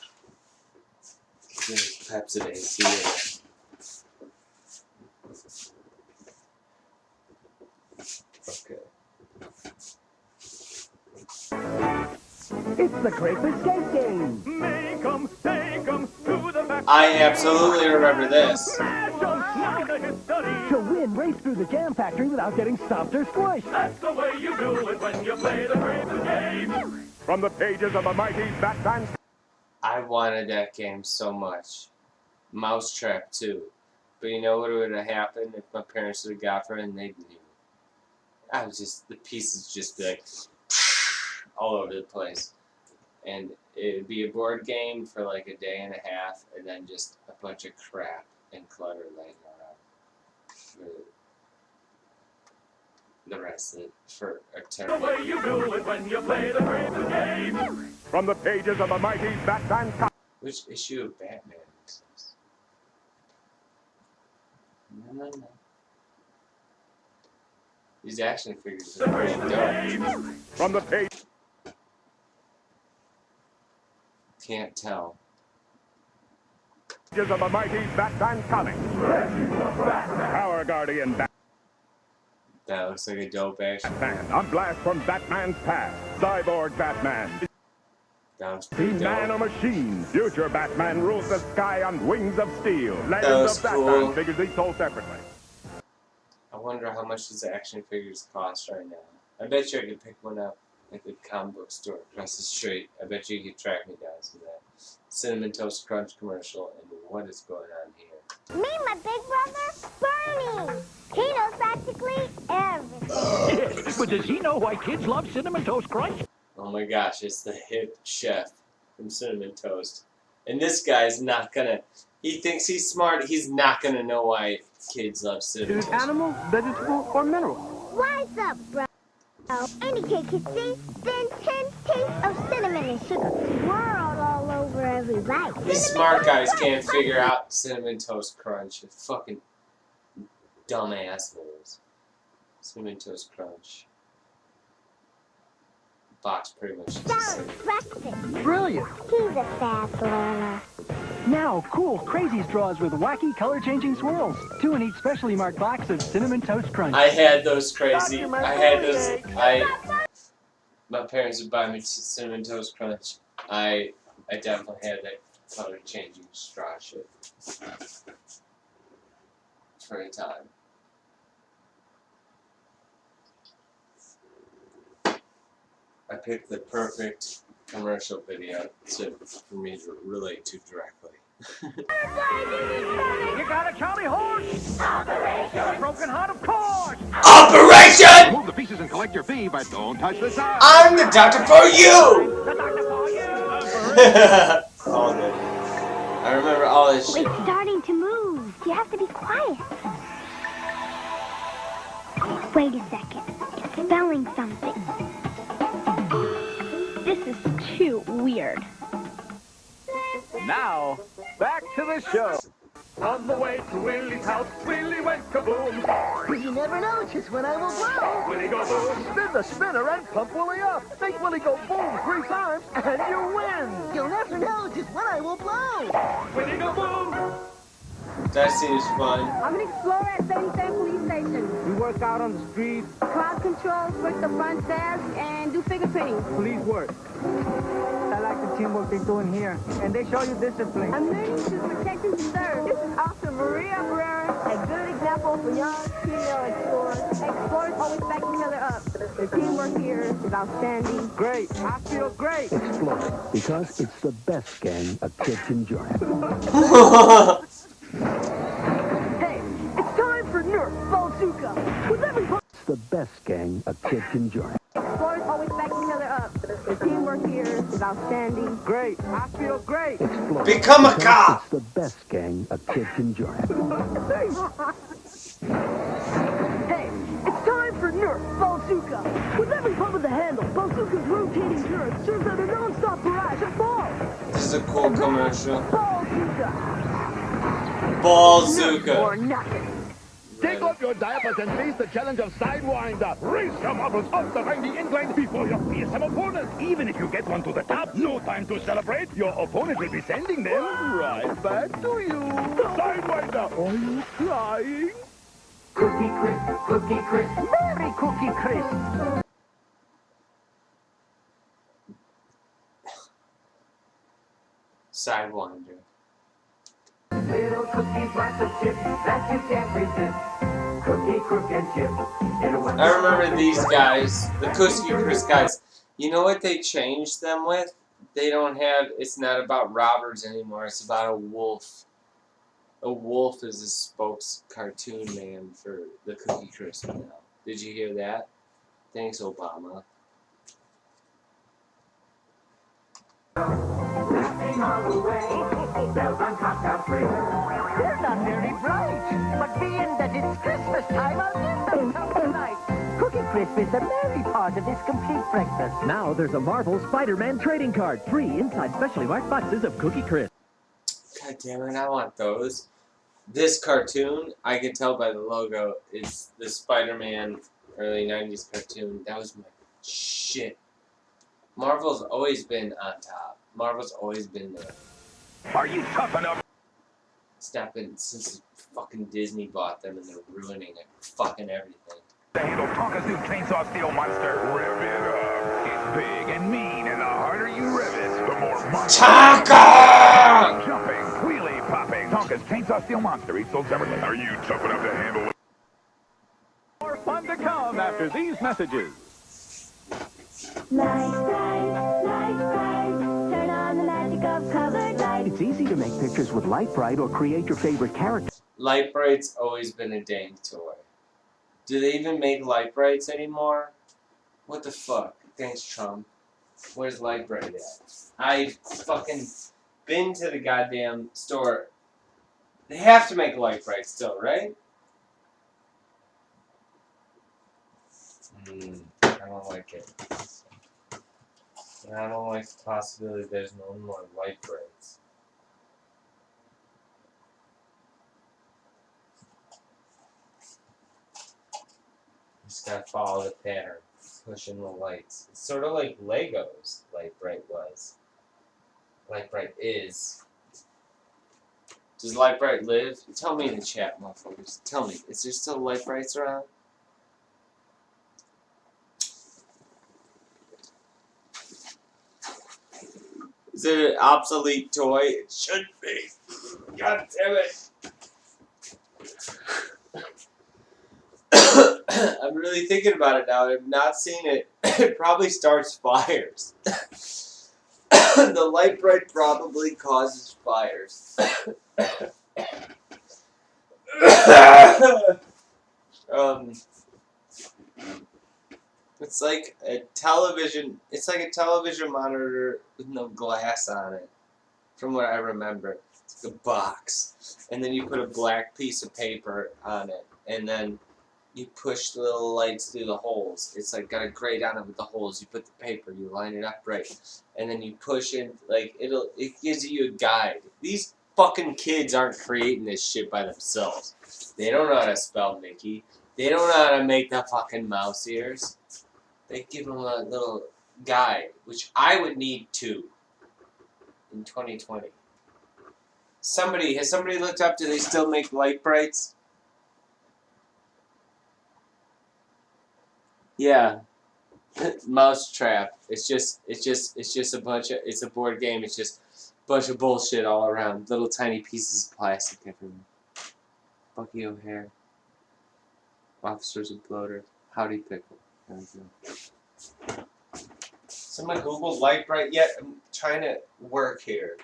S1: There's Pepsi AC in it. Okay.
S3: It's the Great Escape Game. Make 'em, take 'em to the back.
S1: I absolutely remember this.
S3: To win, race through the jam factory without getting stopped or squished. That's the way you do it when you play the Great Escape. From the pages of the mighty Batman.
S1: I wanted that game so much. Mousetrap too. But you know what would have happened if my parents would have got for it and they knew? I was just, the pieces just be like all over the place. And it would be a board game for like a day and a half and then just a bunch of crap and clutter laying around for the rest of it for eternity.
S3: The way you do it when you play the Great Escape. From the pages of the mighty Batman.
S1: Which issue of Batman is this? No. These action figures are pretty dope.
S3: From the page.
S1: Can't tell.
S3: Of the mighty Batman comics. Power Guardian Batman.
S1: That looks like a dope action.
S3: A blast from Batman's past. Cyborg Batman.
S1: That looks pretty dope.
S3: Man or machine. Future Batman rules the sky on wings of steel.
S1: That
S3: Legends
S1: was
S3: of Batman
S1: cool.
S3: figures they sold separately.
S1: I wonder how much these action figures cost right now. I bet you I could pick one up at the comic book store across the street. I bet you could track me down some of that Cinnamon Toast Crunch commercial and what is going on here.
S18: Me and my big brother, Bernie. He knows practically everything.
S15: But does he know why kids love Cinnamon Toast Crunch?
S1: Oh my gosh, it's the hip chef from Cinnamon Toast. And this guy's not gonna, he thinks he's smart, he's not gonna know why kids love Cinnamon Toast.
S19: Animal, vegetable, or mineral?
S18: What's up, bro? Any kid can see the intense taste of cinnamon and sugar swirled all over every bite.
S1: These smart guys can't figure out Cinnamon Toast Crunch. You fucking dumb assholes. Cinnamon Toast Crunch. Box pretty much is the same.
S18: Breakfast.
S19: Brilliant.
S18: He's a fast learner.
S19: Now, cool crazy straws with wacky color-changing swirls. 2 in each specially marked box of Cinnamon Toast Crunch.
S1: I had those crazy. I had those. My parents would buy me Cinnamon Toast Crunch. I definitely had that color changing straw shit for a time. I picked the perfect commercial video for me to relate to directly.
S3: You got a Charlie horse? Operation! Broken heart, of course!
S1: Operation!
S3: Move the pieces and collect your fee, but don't touch the side.
S1: I'm the doctor for you! The doctor for you! All good. I remember all this shit.
S18: It's starting to move. You have to be quiet. Wait a second. It's spelling something. This is too weird.
S3: Now, back to the show. On the way to Willie's house, Willie went kaboom.
S19: You never know just when I will blow.
S3: Willie go boom.
S19: Spin the spinner and pump Willie up. Make Willie go boom 3 times and you win. You'll never know just when I will blow.
S3: Willie go boom.
S1: That seems fun.
S5: I'm an explorer at 33rd Police Station.
S19: We work out on the street.
S5: Crowd control, work the front desk, and do fingerprinting.
S19: Police work. I like the teamwork they're doing here. And they show you discipline.
S5: I'm learning to protect and serve. This is Officer Maria Herrera, a good example for young female explorers. Explorers always back each other up. The teamwork here is outstanding.
S19: Great. I feel great.
S20: Explore, because it's the best gang a kid can join.
S19: Hey, it's time for Nerf Bazooka. With everybody.
S20: It's the best gang a kid can join.
S5: Explorers always back each other up. The teamwork here is outstanding.
S19: Great. I feel great.
S20: Explore,
S1: Become a cop!
S20: It's the best gang a kid can join.
S19: Hey, it's time for Nerf Bazooka. With every pump of the handle, Bazooka's rotating turret serves out a non-stop barrage of balls.
S1: This is a cool commercial.
S19: Bazooka.
S1: Bazooka.
S19: Or nothing.
S3: Take off your diapers and face the challenge of Sidewinder. Race your marbles up the windy incline before your fearsome opponent. Even if you get one to the top, no time to celebrate. Your opponent will be sending them right back to you. Sidewinder, are you flying?
S19: Cookie crisp, cookie crisp, very cookie crisp.
S1: Sidewinder.
S19: Little cookies, lots of chips that you can't resist. Cookie, crook, and chip.
S1: I remember these guys, the Cookie Crisp guys. You know what they changed them with? They don't have, it's not about robbers anymore, it's about a wolf. A wolf is a spokes cartoon man for the Cookie Crisp now. Did you hear that? Thanks, Obama.
S19: Laughing all the way, bells on top are free. They're not very bright, but being that it's Christmas time, I'll give them some tonight. Cookie Crisp is the merry part of this complete breakfast.
S21: Now there's a Marvel Spider-Man trading card, free inside specially marked boxes of Cookie Crisp.
S1: God damn it, I want those. This cartoon, I can tell by the logo, is the Spider-Man early 90s cartoon. That was my shit. Marvel's always been on top. Marvel's always been there.
S3: Are you tough enough?
S1: stepping since fucking Disney bought them and they're ruining it, fucking everything.
S3: To handle Tonka's new chainsaw steel monster. Rev it up. It's big and mean, and the harder you rev it, the more monster.
S1: Tonka!
S3: Jumping, wheelie popping. Tonka's chainsaw steel monster. Each sold separately. Are you tough enough to handle it? More fun to come after these messages.
S2: Light bright, turn on the magic of colored light.
S21: It's easy to make pictures with Light Bright or create your favorite character.
S1: Light Bright's always been a dang toy. Do they even make Light Brights anymore? What the fuck? Thanks, Trump. Where's Light Bright at? I've fucking been to the goddamn store. They have to make Light Bright still, right? I don't like it. And I don't like the possibility there's no more Light Brights. Just gotta follow the pattern, pushing the lights. It's sort of like Legos, Light Bright was. Light Bright is. Does Light Bright live? Tell me in the chat, motherfuckers. Tell me, is there still Light Brights around? Is it an obsolete toy? It should be. God damn it. I'm really thinking about it now. I've not seen it. It probably starts fires. The Light Bright probably causes fires. It's like a television. It's like a television monitor with no glass on it, from what I remember. It's like a box, and then you put a black piece of paper on it, and then you push the little lights through the holes. It's like got a grate on it with the holes. You put the paper, you line it up right, and then you push in. Like it gives you a guide. These fucking kids aren't creating this shit by themselves. They don't know how to spell Mickey. They don't know how to make the fucking mouse ears. They give them a little guide, which I would need too in 2020. Has somebody looked up? Do they still make Light Brights? Yeah, Mousetrap. It's just a bunch of. It's a board game. It's just a bunch of bullshit all around. Little tiny pieces of plastic everywhere. Bucky O'Hare. Officers of Bloater. Howdy Pickle. There we go. Someone Googled Light Bright yet? I'm trying to work here.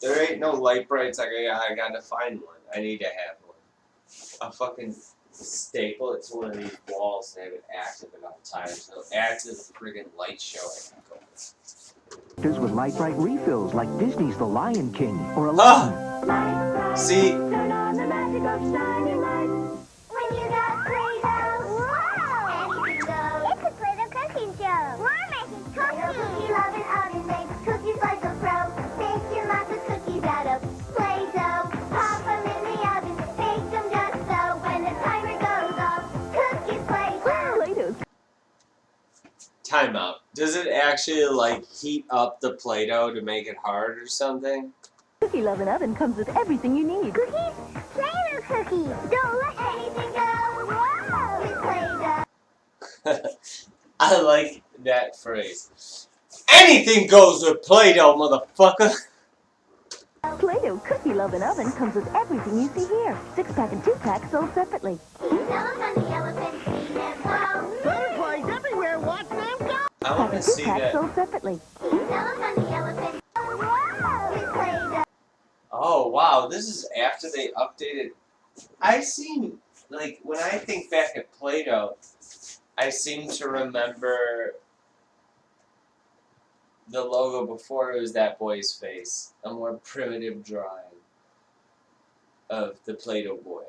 S1: There ain't no Light Brights. I gotta find one. I need to have one. A fucking staple it to one of these walls and have it active at all times. So add to the friggin' light show I can go with.
S21: With Light Bright refills like Disney's The Lion King or Aladdin.
S1: See?
S2: Turn on the magic of shining light. When you got Play-Doh, wow! Anything goes. It's a Play-Doh cooking show. We're making cookies. Cookie loving oven makes cookies like a pro. Baking lots of cookies out of Play-Doh. Pop them in the oven, bake them just so. When the timer goes off, cookies Play-Doh. Play-Doh.
S1: Time out. Does it actually like heat up the Play-Doh to make it hard or something?
S2: Cookie Lovin' Oven comes with everything you need. Cookies? Play-Doh cookies. Don't let anything go. Whoa! With Play-Doh.
S1: I like that phrase. Anything goes with Play-Doh, motherfucker.
S2: Play-Doh Cookie Lovin' Oven comes with everything you see here. 6-pack and 2-pack sold separately.
S19: Butterflies everywhere, watch them go!
S1: I want to see that.
S2: Sold separately.
S1: Oh, wow. This is after they updated. I seem, like, when I think back at Play-Doh, I seem to remember the logo before it was that boy's face. A more primitive drawing of the Play-Doh boy.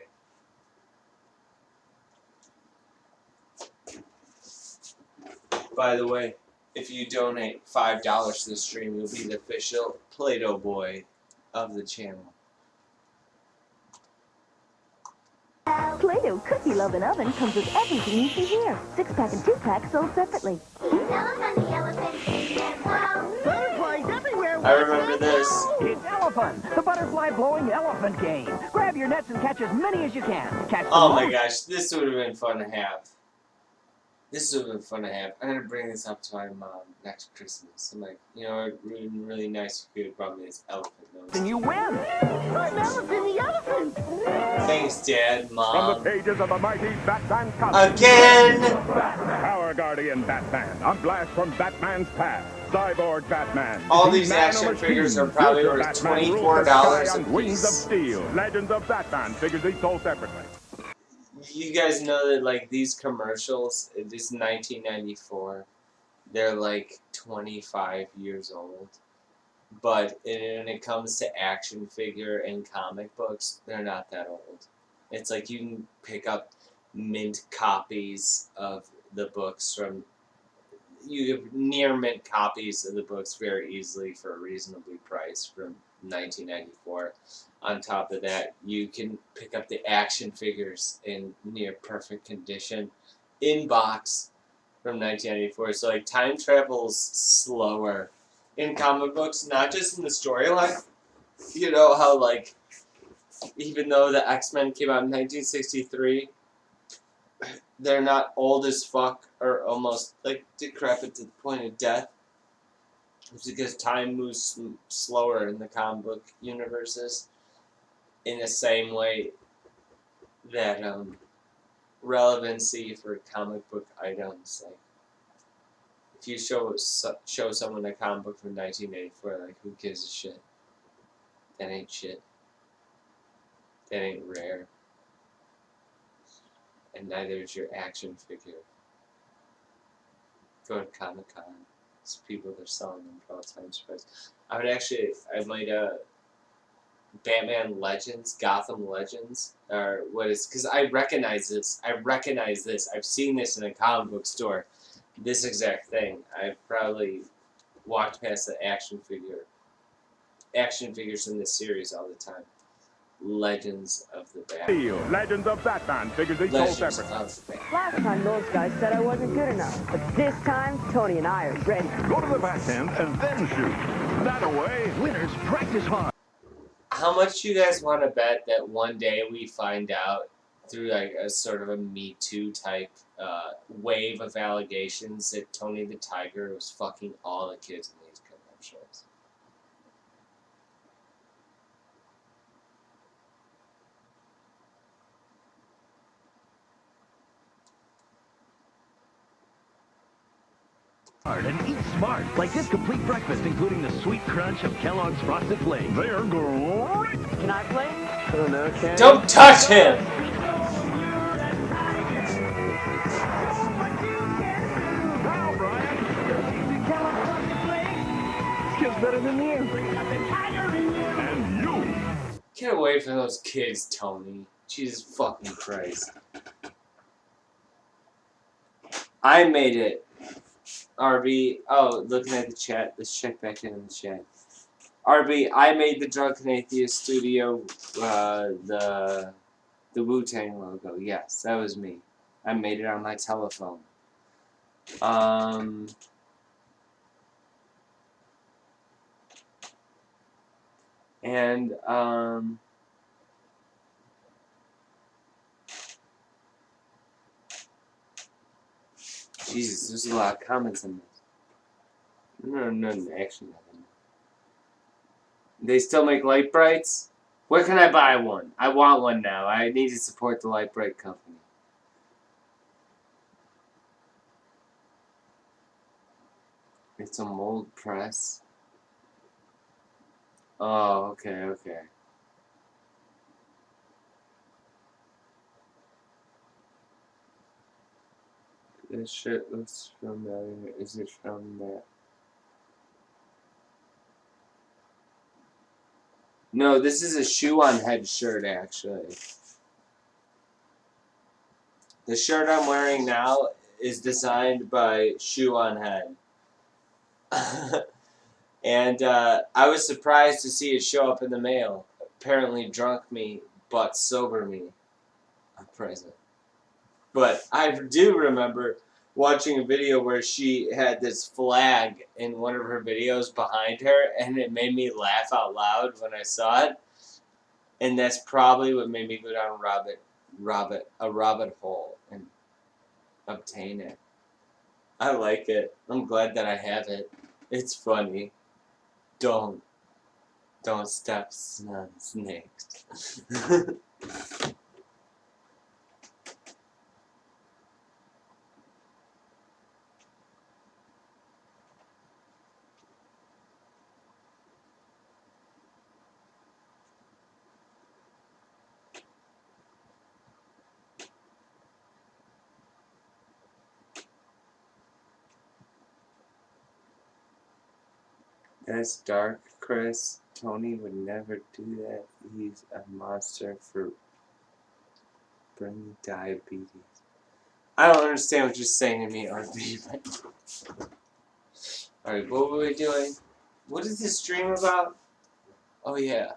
S1: By the way, if you donate $5 to the stream, you'll be the official Play-Doh boy of the channel.
S6: Play-Doh cookie loving oven comes with everything you see here. 6-pack and 2-pack sold separately.
S19: Butterflies everywhere.
S1: I remember this.
S21: It's Elephant, the butterfly blowing elephant game. Grab your nets and catch as many as you can. Catch them
S1: Oh
S21: all.
S1: my gosh, this would have been fun to have. This would have been fun to have. I'm gonna bring this up to my mom next Christmas. I'm like, you know, it would have been really nice if you could have brought me this elephant nose.
S21: And you win.
S19: I'm Elephant the elephant.
S1: Thanks, Dad, Mom.
S3: From the pages of the mighty Batman comic.
S1: Again!
S3: Power Guardian Batman, a blast from Batman's past. Cyborg Batman.
S1: All these
S3: Man
S1: action
S3: on a
S1: figures
S3: team.
S1: are probably
S3: Future
S1: worth
S3: Batman rules the
S1: $24
S3: sky
S1: a
S3: on Wings of
S1: piece.
S3: Steel. Legends of Batman figures each sold separately.
S1: You guys know that, like, these commercials, this is 1994, they're like 25 years old. But when it comes to action figure and comic books, they're not that old. It's like you can pick up mint copies of the books from, you have near mint copies of the books very easily for a reasonably priced from 1994. On top of that, you can pick up the action figures in near perfect condition in box from 1994. So like time travel's slower in comic books, not just in the storyline. You know how like even though the X-Men came out in 1963, they're not old as fuck or almost like decrepit to the point of death. It's because time moves slower in the comic book universes. In the same way that relevancy for comic book items, like if you show someone a comic book from 1984, like who gives a shit? That ain't shit. That ain't rare. And neither is your action figure. Go to Comic-Con. There's people that are selling them for all times price. I might Batman Legends, Gotham Legends, or what is, because I recognize this. I've seen this in a comic book store. This exact thing. I've probably walked past the action figures in this series all the time. Legends of the Batman.
S3: Legends of Batman figures each sold separately.
S22: Last time those guys said I wasn't good enough, but this time Tony and I are ready.
S3: Go to the back end and then shoot. That away, winners practice hard.
S1: How much do you guys want to bet that one day we find out through like a sort of a Me Too type wave of allegations that Tony the Tiger was fucking all the kids in these commercials?
S21: And eat smart, like this complete breakfast, including the sweet crunch of Kellogg's Frosted Flakes.
S3: They're great.
S21: Can I play? Oh, no, okay.
S1: Don't touch him!
S21: Wow, Brian. Kellogg's Frosted Flakes. Feels better than you.
S3: And you.
S1: Get away from those kids, Tony. Jesus fucking Christ. I made it. RB, oh, looking at the chat. Let's check back in the chat. RB, I made the Drunken Atheist Studio, the Wu-Tang logo. Yes, that was me. I made it on my telephone. Jesus, there's a lot of comments in this. Nothing action happened. They still make light brights? Where can I buy one? I want one now. I need to support the Light Bright company. It's a mold press. Oh, okay. This shirt looks familiar. Is it from that? No, this is a shoe-on-head shirt, actually. The shirt I'm wearing now is designed by Shoe-on-Head. And I was surprised to see it show up in the mail. Apparently drunk me, but sober me. a present. But I do remember watching a video where she had this flag in one of her videos behind her, and it made me laugh out loud when I saw it. And that's probably what made me go down a rabbit hole and obtain it. I like it. I'm glad that I have it. It's funny. Don't step on snakes. That's dark, Chris. Tony would never do that. He's a monster for bringing diabetes. I don't understand what you're saying to me, RB. Alright, what were we doing? What is this stream about? Oh, yeah.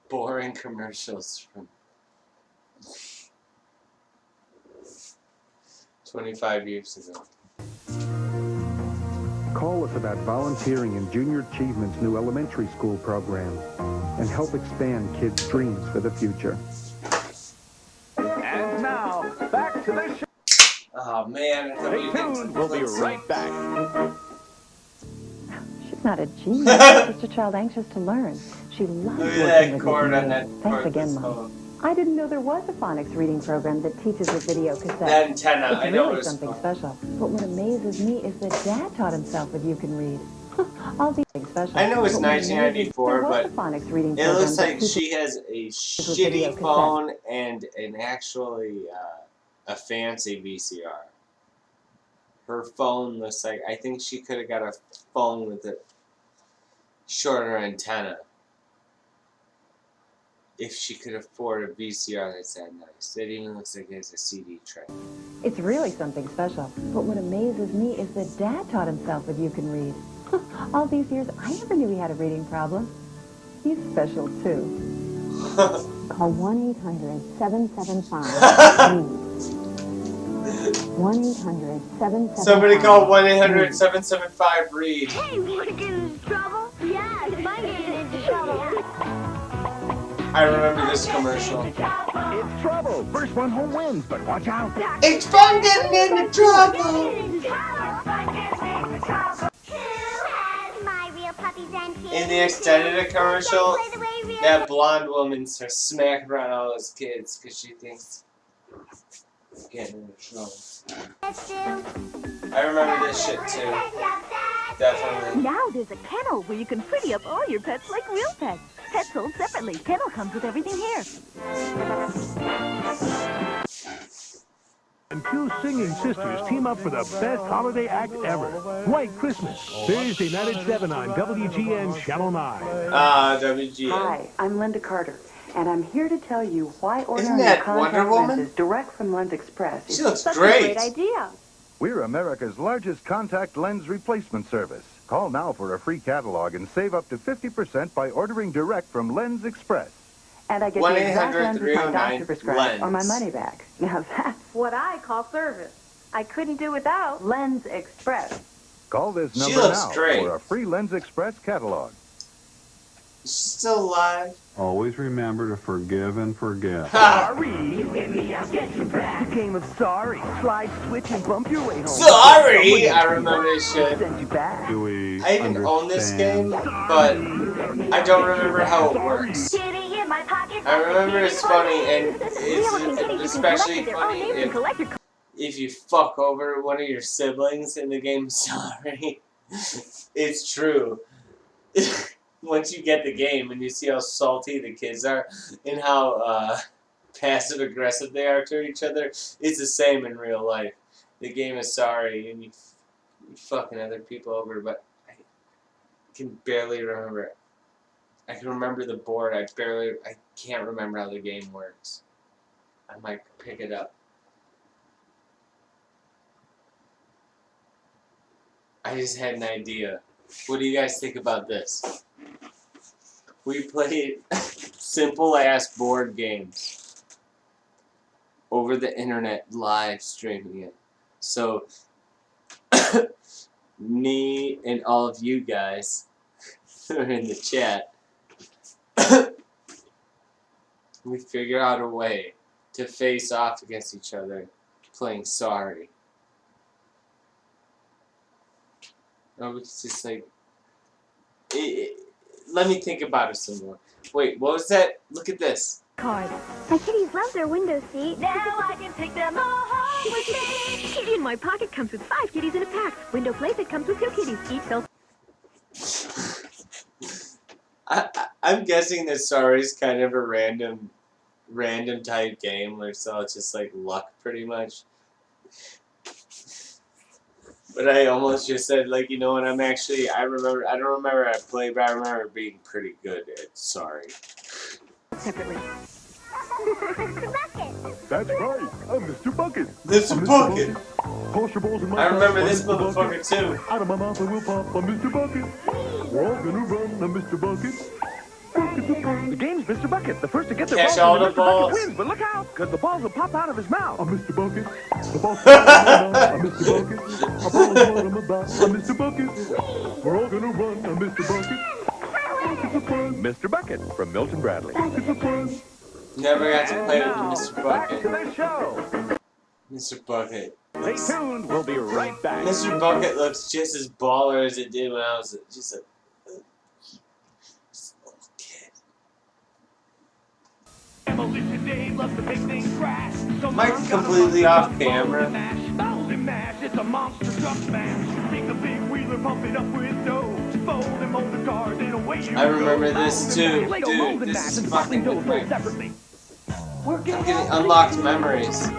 S1: Boring commercials from 25 years ago.
S8: Call us about volunteering in Junior Achievement's new elementary school program and help expand kids' dreams for the future.
S3: And now, back to the show.
S1: Oh, man.
S3: Stay tuned. We'll be right back.
S10: She's not a genius. She's just a child anxious to learn. She loves
S1: Look
S10: working
S1: at that
S10: with
S1: cord on
S10: me.
S1: that
S10: Thanks again, Mom. I didn't know there was a phonics reading program that teaches with video cassette.
S1: That antenna,
S10: it's
S1: I know
S10: really
S1: it's
S10: something special. But what amazes me is that Dad taught himself with You Can Read. All these things special.
S1: I know it's
S10: But what amazes-
S1: 1994,
S10: there was
S1: but
S10: a phonics reading
S1: it
S10: program
S1: looks
S10: that
S1: like
S10: teaches
S1: she has a
S10: video
S1: shitty
S10: cassette.
S1: phone and an actually a fancy VCR. Her phone looks like, I think she could have got a phone with a shorter antenna. If she could afford a VCR that's that nice. It even looks like it has a CD tray.
S10: It's really something special. But what amazes me is that Dad taught himself with You Can Read. All these years, I never knew he had a reading problem. He's special, too.
S2: Call 1-800-775-READ. 1-800-775-READ.
S1: Somebody call 1-800-775-READ.
S18: Hey, wanna get into trouble? Yeah, if I get into trouble.
S1: I remember this commercial.
S3: It's trouble. First one home wins, but watch out.
S1: It's fun getting into trouble. In the extended commercial, that blonde woman starts smacking around all those kids because she thinks they're getting into trouble. I remember this shit too. Definitely.
S6: Now there's a kennel where you can pretty up all your pets like real pets. Pets sold separately. Kennel comes with everything here.
S3: And two singing sisters team up for the best holiday act ever. White Christmas. Thursday night at 7 on WGN Channel 9.
S1: WGN.
S10: Hi, I'm Linda Carter, and I'm here to tell you why
S1: Isn't
S10: ordering
S1: that
S10: your contact
S1: Wonder Woman?
S10: lenses direct from Lens Express
S1: She
S10: is
S1: looks
S10: such
S1: great.
S10: a great idea.
S8: We're America's largest contact lens replacement service. Call now for a free catalog and save up to 50% by ordering direct from Lens Express.
S10: And I get the exact lenses my
S1: 1-800-309
S10: doctor prescribed or my
S1: lens.
S10: money back. Now that's what I call service. I couldn't do without Lens Express.
S8: Call this
S1: She
S8: number
S1: looks
S8: now
S1: great.
S8: for a free Lens Express catalog.
S1: She's still alive.
S23: Always remember to forgive and forget.
S3: Sorry. You hit me, I'll get you back. The game of sorry. Slide, switch, and bump your way home.
S1: Sorry! I remember this shit.
S3: Send you back.
S23: Do we
S1: I even own this game,
S23: understand?
S1: but I don't remember how it works. I remember it's funny, and it's especially funny if you fuck over one of your siblings in the game. Sorry. It's true. Once you get the game and you see how salty the kids are and how passive aggressive they are to each other, it's the same in real life. The game is sorry and you fucking other people over, but I can barely remember it. I can remember the board. I can't remember how the game works. I might pick it up. I just had an idea. What do you guys think about this? We played simple ass board games. over the internet live streaming it. So me and all of you guys who are in the chat, we figure out a way to face off against each other playing Sorry. Or we could just like, let me think about it some more. Wait, what was that? Look at this.
S6: Card. My kitties love their window seat. Now I can take them all home with me. Kitty in my pocket comes with 5 kitties in a pack. Window playset comes with 2 kitties. Each sells.
S1: I'm guessing that Sorry is kind of a random type game where so it's just like luck pretty much. But I almost just said like, you know what, I don't remember I played, but I remember being pretty good at Sorry.
S6: Separately.
S18: Mr. Bucket.
S8: That's right. I'm Mr. Bucket.
S1: Mr. Bucket.
S8: Toss your balls in my
S1: I remember
S8: mouth,
S1: this
S8: I'm Mr.
S1: motherfucker
S8: Bucket.
S1: too.
S8: Out of my mouth I will pop. I'm Mr. Bucket. We're all gonna run. I'm Mr. Bucket.
S21: The game's Mr. Bucket. The first to get their
S1: Catch
S21: balls
S1: all
S21: in,
S1: the
S21: Mr.
S1: balls.
S21: Bucket wins. But look out, because the balls will pop out of his mouth.
S8: I'm Mr. Bucket. The balls pop out of my mouth. I'm Mr. Bucket. My balls what I'm about. I'm Mr. Bucket. We're all gonna run. I'm Mr. Bucket. Buckets of fun.
S21: Mr. Bucket from Milton Bradley.
S8: Buckets of fun.
S1: Never got to play with
S21: Now,
S1: Mr.
S21: back to
S1: Bucket.
S21: the show.
S1: Mr. Bucket.
S21: Stay tuned. We'll be right back.
S1: Mr. Bucket looks just as baller as it did when I was just a little kid.
S21: Demolition Dave loves to make things crash.
S1: Mike's completely off camera.
S21: Bold and mash, it's a monster truck smash. Take the big wheeler, pump it up with dough. Fold and mold the cars in a way you
S1: I remember
S21: go.
S1: this too, dude. This is fucking good.
S21: Separately.
S1: I'm getting unlocked memories.
S6: Sorry.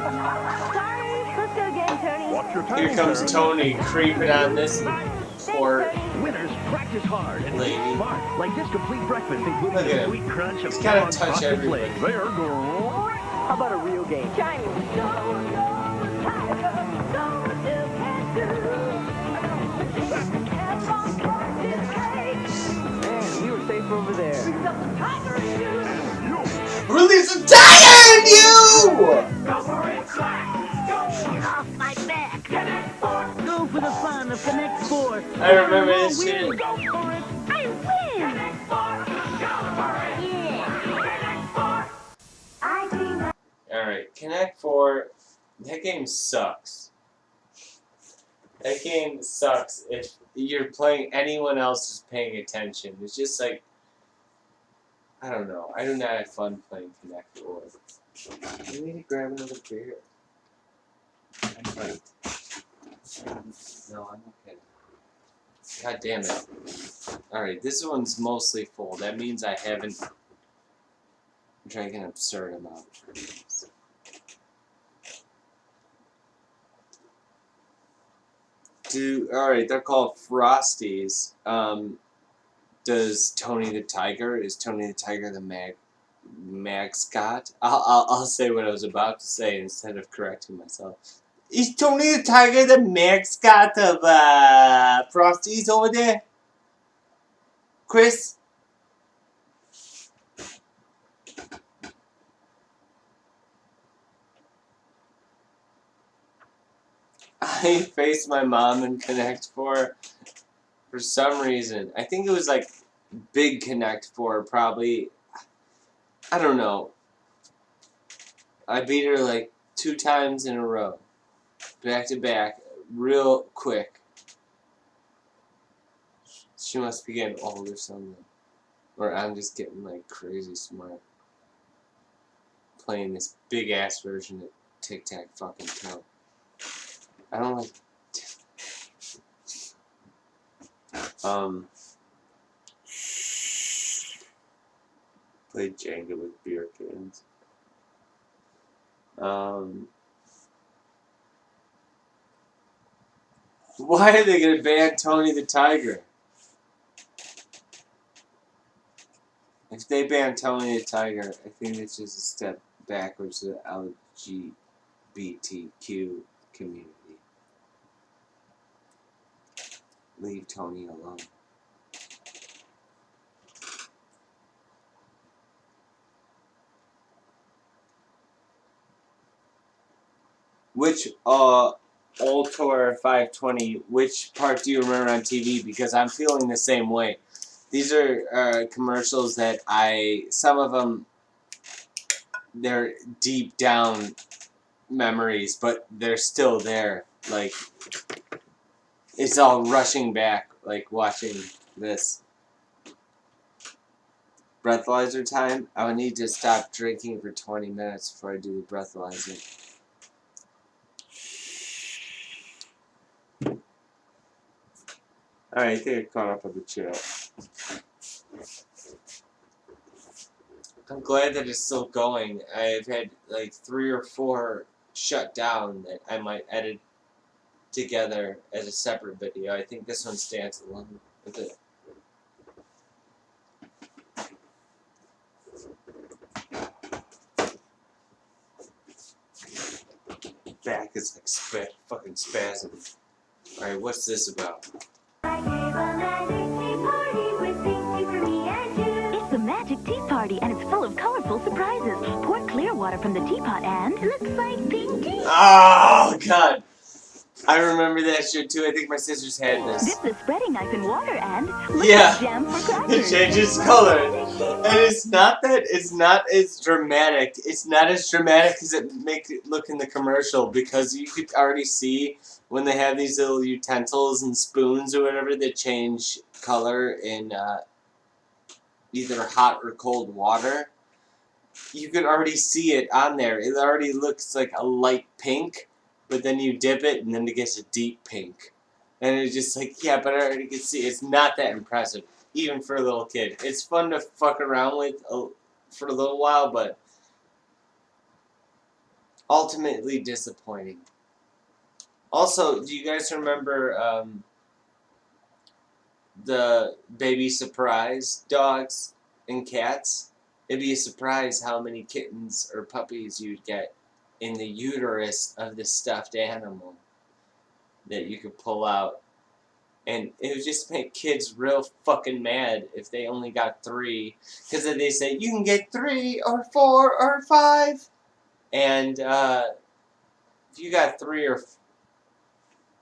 S6: Let's go again, Tony.
S21: Watch your time,
S1: Here comes
S21: sir.
S1: Tony creeping on this poor
S21: Winners practice hard and
S1: lady.
S21: eat smart, like this complete breakfast, including
S1: Look at
S21: the
S1: him.
S21: sweet crunch of
S1: He's gotta
S21: Kellogg's
S1: touch
S21: Frosted
S1: everybody.
S21: Flakes. They're great. How about a real game?
S6: Shiny.
S22: Man, we were safe over there.
S1: Release the tiger in you!
S18: Off my back.
S19: Go for the fun of Connect Four.
S1: I remember this shit.
S18: I win. Yeah.
S1: Alright, Connect 4. That game sucks. That game sucks if you're playing anyone else is paying attention. It's just like, I don't know. I do not have fun playing Connect 4. I need to grab another beer. I'm right. No, I'm okay. God damn it. Alright, this one's mostly full. That means I haven't drank an absurd amount. Alright, they're called Frosties. Does Tony the Tiger, is Tony the Tiger the mascot? I'll say what I was about to say instead of correcting myself. Is Tony the Tiger the mascot of Frosties over there? Chris? I faced my mom in Connect 4 for some reason. I think it was like big Connect 4, probably. I don't know. I beat her like 2 times in a row. Back to back. Real quick. She must be getting old or something. Or I'm just getting like crazy smart. Playing this big ass version of Tic Tac fucking Toe. I don't like. Played Jenga with beer cans. Why are they gonna ban Tony the Tiger? If they ban Tony the Tiger, I think it's just a step backwards to the LGBTQ community. Leave Tony alone. which Ultor 520, which part do you remember on TV? Because I'm feeling the same way. These are commercials that some of them, they're deep down memories, but they're still there. Like, it's all rushing back, like watching this. Breathalyzer time? I would need to stop drinking for 20 minutes before I do the breathalyzer. Alright, I think I caught up with the chill. I'm glad that it's still going. I've had like 3 or 4 shut down that I might edit together as a separate video. I think this one stands alone with it. Back is like fucking spasm. Alright, what's this about?
S2: It's the Magic Tea Party, and it's full of colorful surprises. Pour clear water from the teapot and... looks like pink tea.
S1: Oh, God. I remember that shit, too. I think my sisters had this.
S2: Dip the spreading knife in water and...
S1: Yeah.
S2: jam for
S1: It
S2: crackers.
S1: changes color. And it's not as dramatic. It's not as dramatic as it makes it look in the commercial, because you could already see when they have these little utensils and spoons or whatever that change color in either hot or cold water. You could already see it on there. It already looks like a light pink, but then you dip it and then it gets a deep pink. And it's just like, yeah, but I already can see it's not that impressive, even for a little kid. It's fun to fuck around with for a little while, but ultimately disappointing. Also, do you guys remember the baby surprise dogs and cats? It'd be a surprise how many kittens or puppies you'd get in the uterus of the stuffed animal that you could pull out. And it would just make kids real fucking mad if they only got 3. Because then they say, you can get 3 or 4 or 5. And if you got 3 or...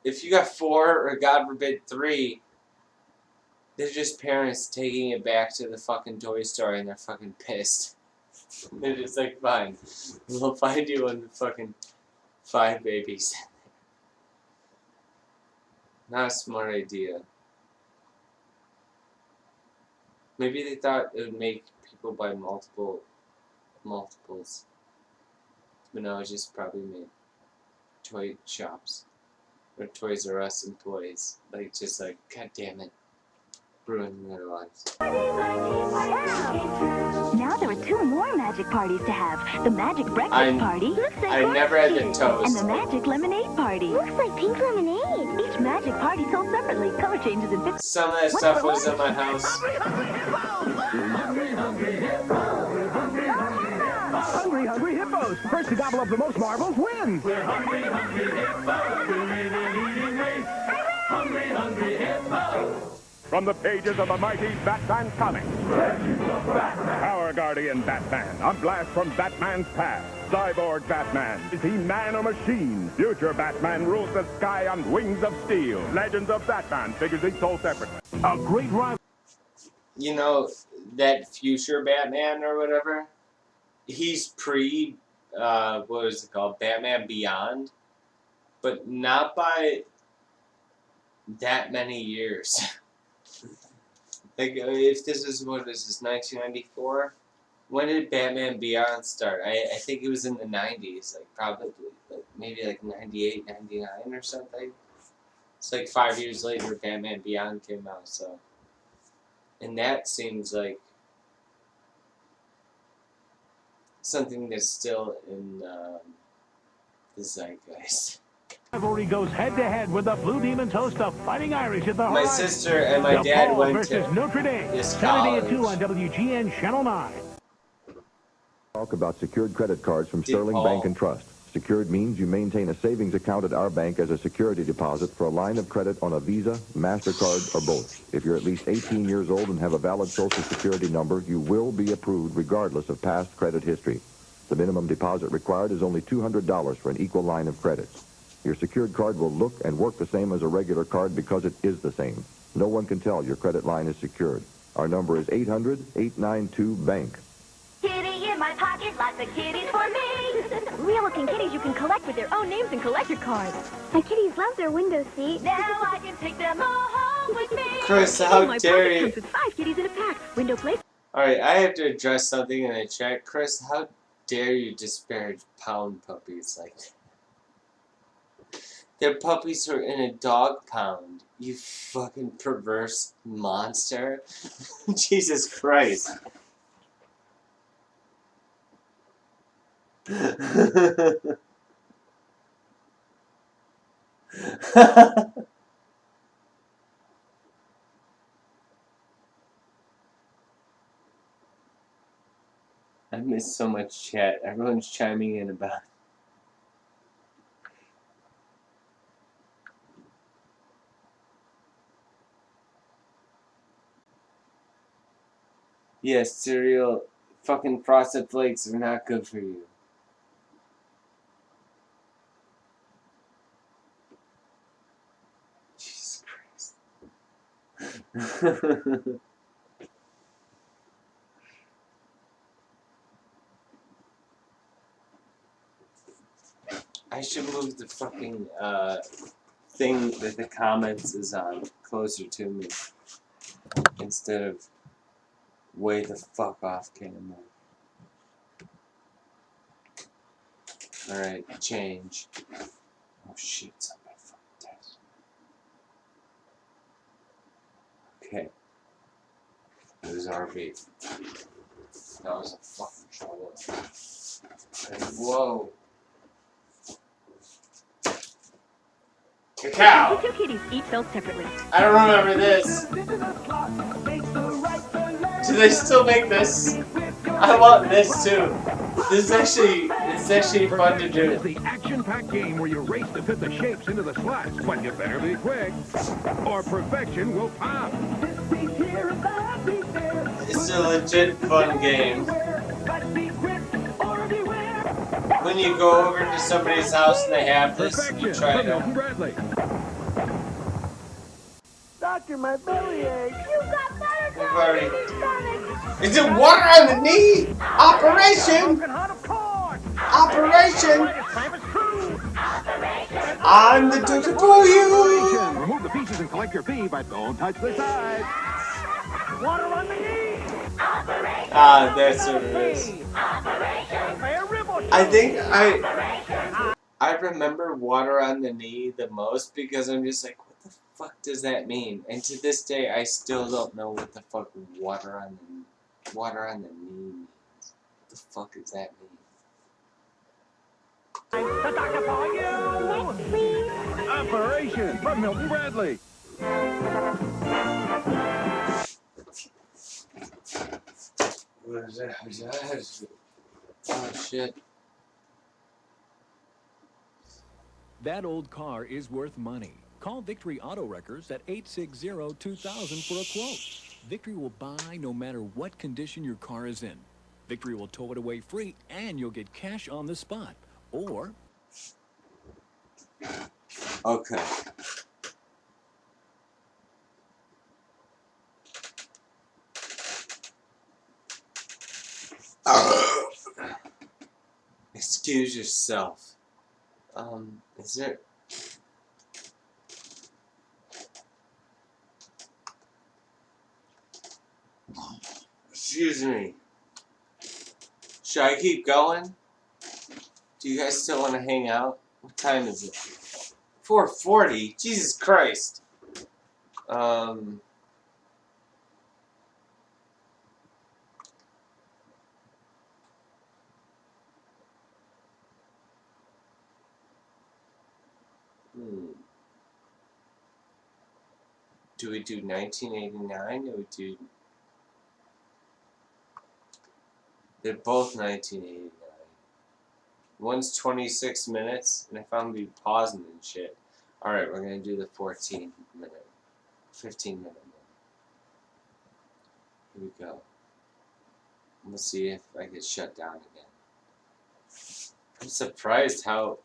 S1: if you got 4 or, God forbid, 3... they're just parents taking it back to the fucking toy store and they're fucking pissed. They're just like, fine, we'll find you on the fucking 5 babies. Not a smart idea. Maybe they thought it would make people buy multiples. But no, it just probably made toy shops or Toys R Us employees like, just like, God damn it. Ruining their lives.
S2: Now there are 2 more magic parties to have. The Magic Breakfast Party.
S1: I never had the toast.
S2: And the Magic Lemonade Party.
S18: Looks like pink lemonade.
S2: Each magic party sold separately. Color changes in 50.
S1: Some of that stuff was in my house.
S21: Hungry, hungry hippos. First to gobble up the most marbles wins.
S3: We're hungry, hungry hippos. We're in an eating race. Hungry, hungry hippos.
S21: From the pages of the mighty Batman comics. Our guardian Batman, a blast from Batman's past. Cyborg Batman. Is he man or machine? Future Batman rules the sky on wings of steel. Legends of Batman figures each sold separately. A great rival.
S1: You know, that future Batman or whatever, he's what is it called? Batman Beyond. But not by that many years. Like, if this is, what is this, 1994? When did Batman Beyond start? I think it was in the 90s, like, probably, like, maybe like 98, 99 or something. It's like 5 years later Batman Beyond came out, so. And that seems like something that's still in the zeitgeist.
S21: Rivalry goes head-to-head with the Blue Demon host of Fighting Irish at the
S1: My
S21: Horizon.
S1: sister and my dad went to
S21: Notre Dame.
S1: this
S21: Saturday
S1: college.
S21: at 2 on WGN Channel 9.
S11: Talk about secured credit cards from Sterling Bank and Trust. Secured means you maintain a savings account at our bank as a security deposit for a line of credit on a Visa, MasterCard, or both. If you're at least 18 years old and have a valid Social Security number, you will be approved regardless of past credit history. The minimum deposit required is only $200 for an equal line of credit. Your secured card will look and work the same as a regular card because it is the same. No one can tell your credit line is secured. Our number is 800-892-BANK.
S6: Kitty in my pocket, lots of kitties for me. Real-looking kitties you can collect with their own names and collector cards.
S18: My kitties love their window seat.
S6: Now I can take them all home with me.
S1: Chris,
S6: Kitty
S1: how
S6: in my
S1: dare
S6: pocket
S1: you?
S6: comes with 5 kitties in a pack. Window plate.
S1: Alright, I have to address something in the chat. Chris, how dare you disparage pound puppies like that? They're puppies who are in a dog pound. You fucking perverse monster. Jesus Christ. I miss so much chat. Everyone's chiming in about yes, cereal, fucking Frosted Flakes are not good for you. Jesus Christ. I should move the fucking thing that the comments is on closer to me instead of way the fuck off camera. Alright, change. Oh shit, somebody fucking text. Okay. It was RV. That was a fucking trouble. Okay, whoa. Cacao!
S6: With 2 kitties, each sold separately.
S1: I don't remember this. Do they still make this? I want this too. This is actually fun to do.
S21: It's the action-packed game where you race to fit the shapes into the slots, but you better be quick, or perfection will pop.
S1: It's a legit fun game. When you go over to somebody's house and they have this, you try it out.
S19: Doctor, my belly aches.
S18: You got butterflies in your stomach.
S1: Is it water on the knee? Operation! Operation! I'm the doctor for you!
S21: Remove the pieces and collect your fee, but don't touch the sides. Water on the knee.
S1: Ah, that's what it is. I think I remember water on the knee the most because I'm just like, what the fuck does that mean? And to this day, I still don't know what the fuck water on the knee means. What the fuck does that mean?
S21: The doctor for you.
S18: Next, please.
S21: Operation from Milton Bradley.
S1: What is that? Oh shit.
S3: That old car is worth money. Call Victory Auto Wreckers at 860-2000 for a quote. Victory will buy no matter what condition your car is in. Victory will tow it away free and you'll get cash on the spot. Or...
S1: Okay. Excuse yourself. Is there... Excuse me. Should I keep going? Do you guys still want to hang out? What time is it? 4:40? Jesus Christ. Do we do 1989 or we do... They're both 1989. One's 26 minutes, and I found me pausing and shit. Alright, we're gonna do the 15 minute one. Here we go. We'll see if I get shut down again. I'm surprised how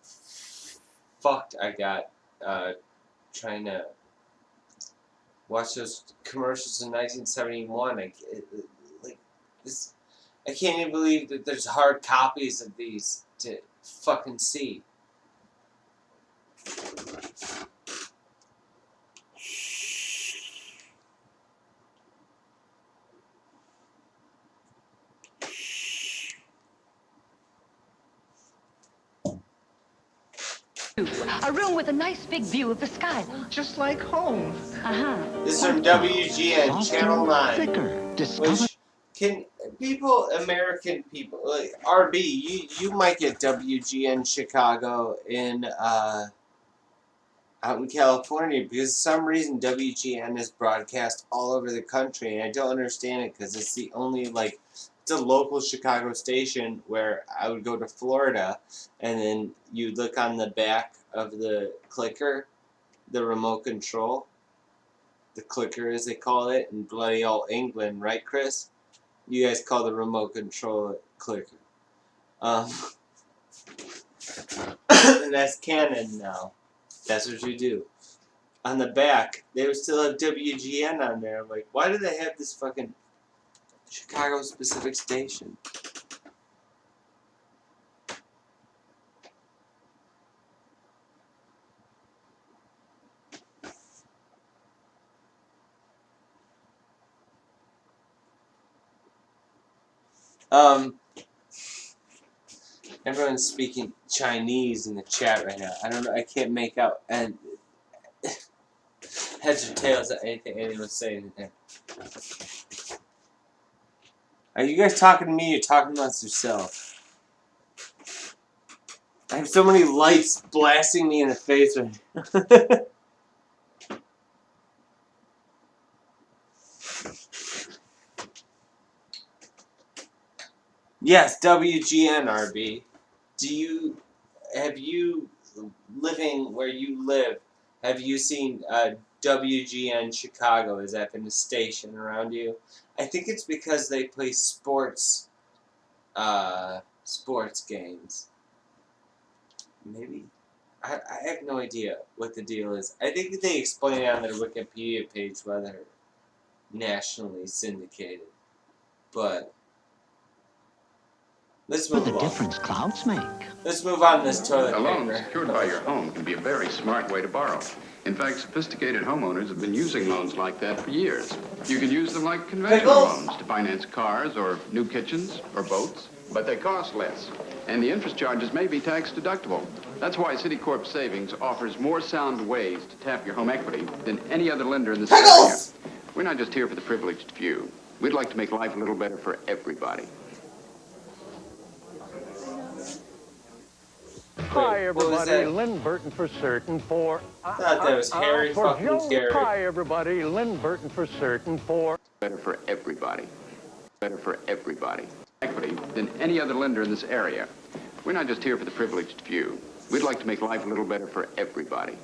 S1: fucked I got trying to watch those commercials in 1971. Like this, I can't even believe that there's hard copies of these to fucking see.
S12: A room with a nice big view of the sky. Just like home. Uh-huh.
S1: This is from WGN Channel 9, which can people, American people, like RB, you might get WGN Chicago in out in California, because for some reason WGN is broadcast all over the country, and I don't understand it because it's the only, like, it's a local Chicago station where I would go to Florida, and then you look on the back of the clicker, the remote control, the clicker as they call it, in bloody old England, right, Chris? You guys call the remote control clicker. And that's canon now. That's what you do. On the back, they would still have WGN on there. I'm like, why do they have this fucking Chicago specific station? Everyone's speaking Chinese in the chat right now. I don't know. I can't make out and heads or tails of anything anyone's saying there. Are you guys talking to me? You're talking amongst yourself. I have so many lights blasting me in the face right now. Yes, WGN RB. Have you, living where you live, have you seen WGN Chicago? Has that been a station around you? I think it's because they play sports games. Maybe. I have no idea what the deal is. I think that they explain it on their Wikipedia page why they're nationally syndicated. But let's move on.
S13: The difference clouds make.
S1: Let's move on this toilet
S16: A loan
S1: paper.
S16: secured by your home can be a very smart way to borrow. In fact, sophisticated homeowners have been using loans like that for years. You can use them like conventional loans to finance cars or new kitchens or boats, but they cost less. And the interest charges may be tax deductible. That's why Citicorp Savings offers more sound ways to tap your home equity than any other lender in this area. We're not just here for the privileged few. We'd like to make life a little better for everybody.
S24: Hi, everybody. Lynn Burton for certain for...
S1: I thought that was Harry fucking Carey.
S24: Hi, everybody. Lynn Burton for certain for...
S16: Better for everybody. Better for everybody. Equity than any other lender in this area. We're not just here for the privileged few. We'd like to make life a little better for everybody.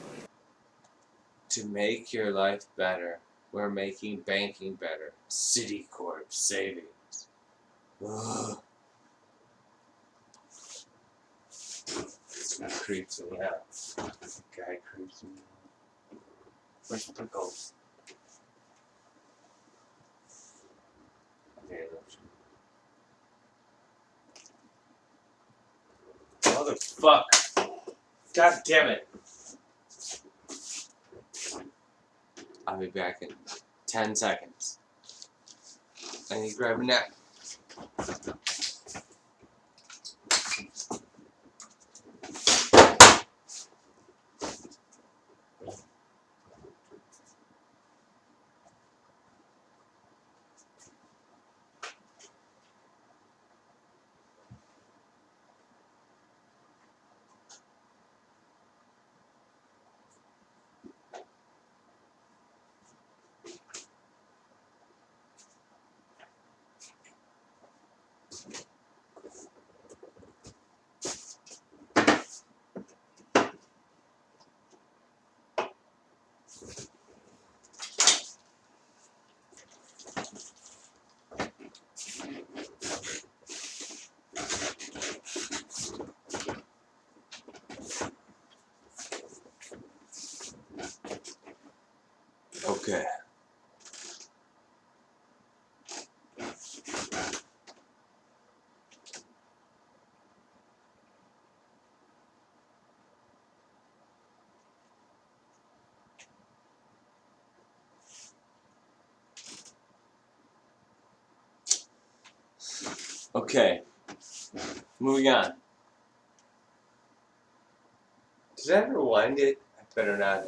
S1: To make your life better, we're making banking better. Citicorp Savings. Ugh. This guy creeps me out. This guy creeps me out. Where's Pickles? Okay, motherfucker. God damn it. I'll be back in 10 seconds. I need to grab a nap. Okay. Okay. Moving on. Did I ever rewind it? I better not.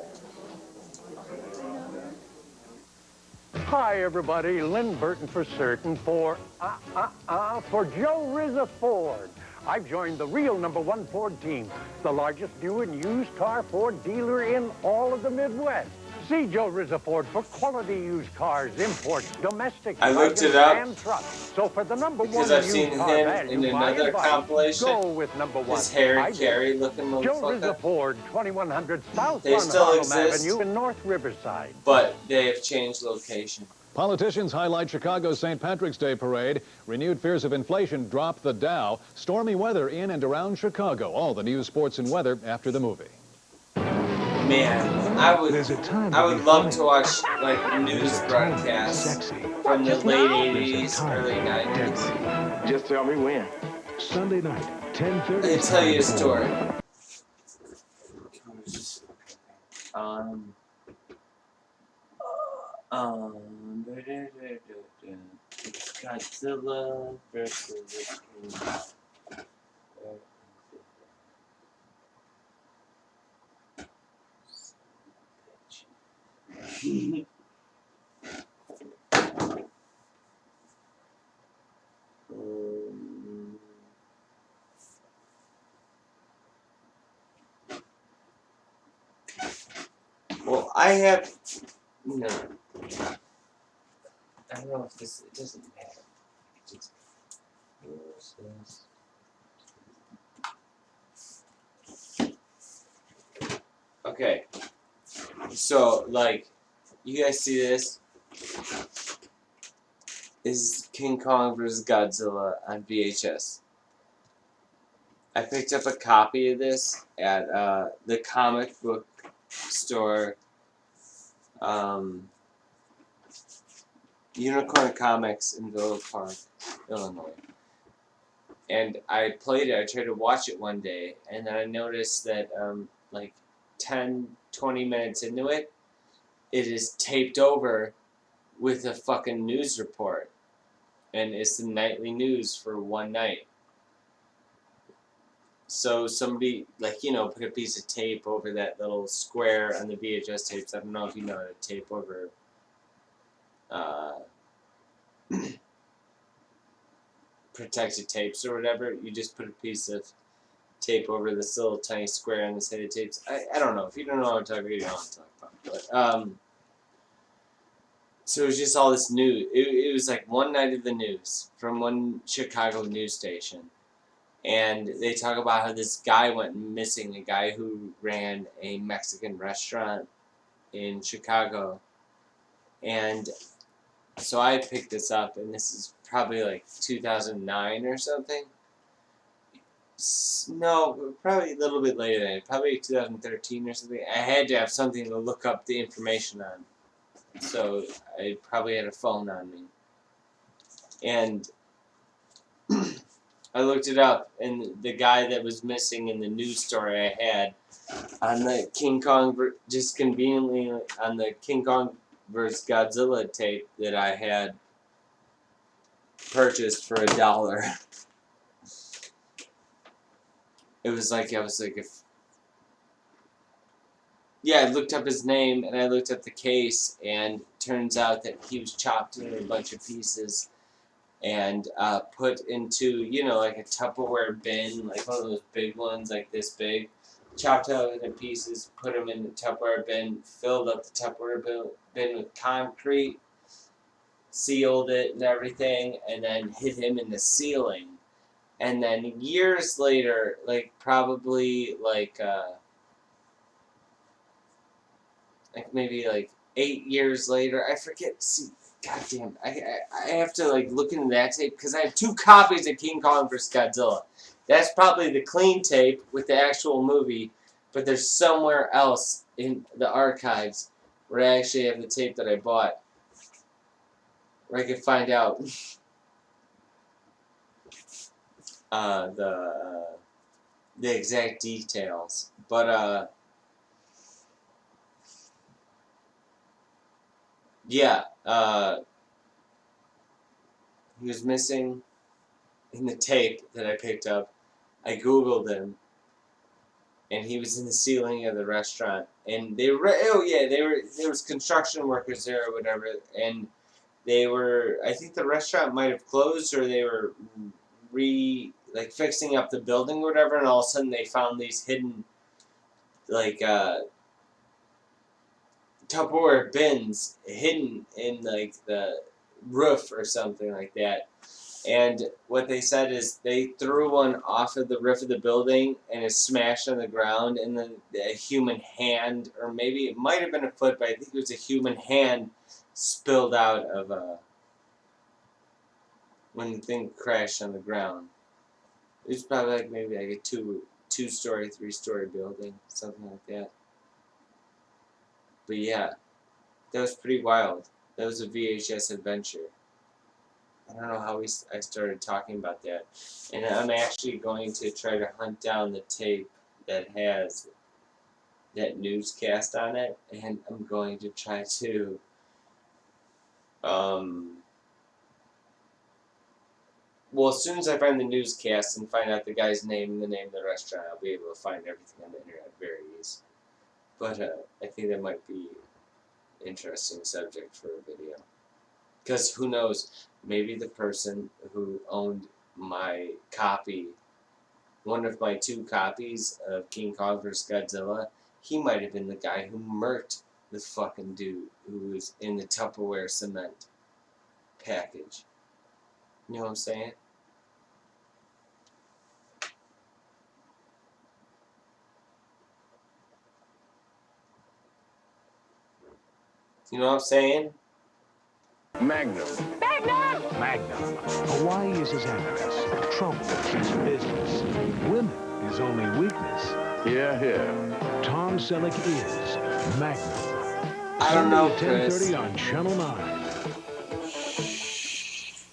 S24: Hi, everybody. Lynn Burton for certain for Joe Rizza Ford. I've joined the real #1 Ford team, the largest new and used car Ford dealer in all of the Midwest. See Joe Rizza Ford for quality used cars, imports, domestic,
S1: I looked
S24: wagons,
S1: it up
S24: and trucks. So for the #1
S1: because I've seen
S24: used car
S1: him
S24: value,
S1: in
S24: buy
S1: another
S24: and buy,
S1: compilation.
S24: go with #1.
S1: This Harry
S24: I did.
S1: Carey looking
S24: Joe Rizza
S1: motherfucker.
S24: Ford, 2100 South
S1: They
S24: on
S1: still
S24: Harlem
S1: exist,
S24: Avenue in North Riverside.
S1: but they have changed location.
S4: Politicians highlight Chicago's St. Patrick's Day parade. Renewed fears of inflation drop the Dow. Stormy weather in and around Chicago. All the news, sports, and weather after the movie.
S1: Man, I would love to watch like news broadcasts from the late 80s, early 90s.
S20: Just tell me when. Sunday night, 10:30.
S1: Let me tell you a story. Godzilla versus King. Well, I have no. I don't know if this. It doesn't matter. Just, okay. So, like, you guys see this? This is King Kong vs. Godzilla on VHS. I picked up a copy of this at the comic book store, Unicorn Comics in Villa Park, Illinois. And I played it. I tried to watch it one day, and then I noticed that like 10, 20 minutes into it, it is taped over with a fucking news report. And it's the nightly news for one night. So somebody, like, you know, put a piece of tape over that little square on the VHS tapes. I don't know if you know how to tape over protected tapes or whatever. You just put a piece of tape over this little tiny square on the side of tapes. I don't know. If you don't know what I'm talking about, you don't know what I'm talking about. But, so it was just all this news. It was like one night of the news from one Chicago news station. And they talk about how this guy went missing, a guy who ran a Mexican restaurant in Chicago. And so I picked this up, and this is probably like 2009 or something. No, probably a little bit later than that, probably 2013 or something. I had to have something to look up the information on. So I probably had a phone on me. And I looked it up, and the guy that was missing in the news story I had on the King Kong, just conveniently on the King Kong vs. Godzilla tape that I had purchased for $1. It was like, I looked up his name, and I looked up the case, and turns out that he was chopped into a bunch of pieces and put into, you know, like a Tupperware bin, like one of those big ones, like this big, chopped out into pieces, put them in the Tupperware bin, filled up the Tupperware bin with concrete, sealed it and everything, and then hit him in the ceiling. And then years later, like probably like maybe like 8 years later, I forget. See, goddamn, I have to like look into that tape because I have 2 copies of King Kong vs. Godzilla. That's probably the clean tape with the actual movie, but there's somewhere else in the archives where I actually have the tape that I bought, where I could find out the exact details. But yeah, he was missing in the tape that I picked up. I Googled him, and he was in the ceiling of the restaurant. And they were, oh yeah, there was construction workers there or whatever, and they were, I think the restaurant might have closed, or they were fixing up the building or whatever, and all of a sudden they found these hidden, Tupperware bins hidden in, the roof or something like that. And what they said is they threw one off of the roof of the building and it smashed on the ground, and then a human hand, or maybe it might have been a foot, but I think it was a human hand, spilled out of when the thing crashed on the ground. It was probably maybe a two-story, three-story building, something like that. But yeah, that was pretty wild. That was a VHS adventure. I don't know how I started talking about that. And I'm actually going to try to hunt down the tape that has that newscast on it, and I'm going to try to well, as soon as I find the newscast and find out the guy's name and the name of the restaurant, I'll be able to find everything on the internet very easy. But I think that might be an interesting subject for a video. Because who knows, maybe the person who owned my copy, one of my 2 copies of King Kong vs. Godzilla, he might have been the guy who murked the fucking dude who was in the Tupperware cement package. You know what I'm saying? You know what I'm saying?
S24: Magnum.
S19: Magnum!
S24: Magnum.
S20: Hawaii is his address. Trouble is his business. Women is only weakness.
S24: Yeah.
S20: Tom Selleck is Magnum.
S1: I don't know,
S20: Sunday at
S1: Chris.
S20: 10:30 on Channel 9.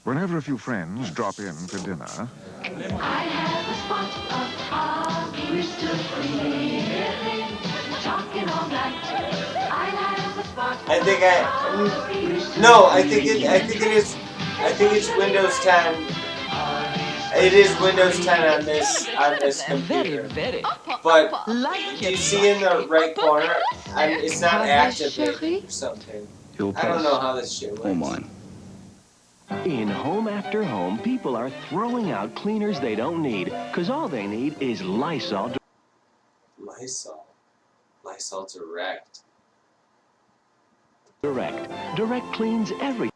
S7: Whenever a few friends drop in for dinner,
S3: I have a spot of Mr. Freeman, talking all night. I have a spot.
S1: I think it's Windows 10. It is Windows 10 on this computer. But do you see in the right corner? It's not activated or something. I don't know how this shit works.
S13: In Home After Home, people are throwing out cleaners they don't need, because all they need is Lysol.
S1: Lysol Direct.
S13: Direct cleans everything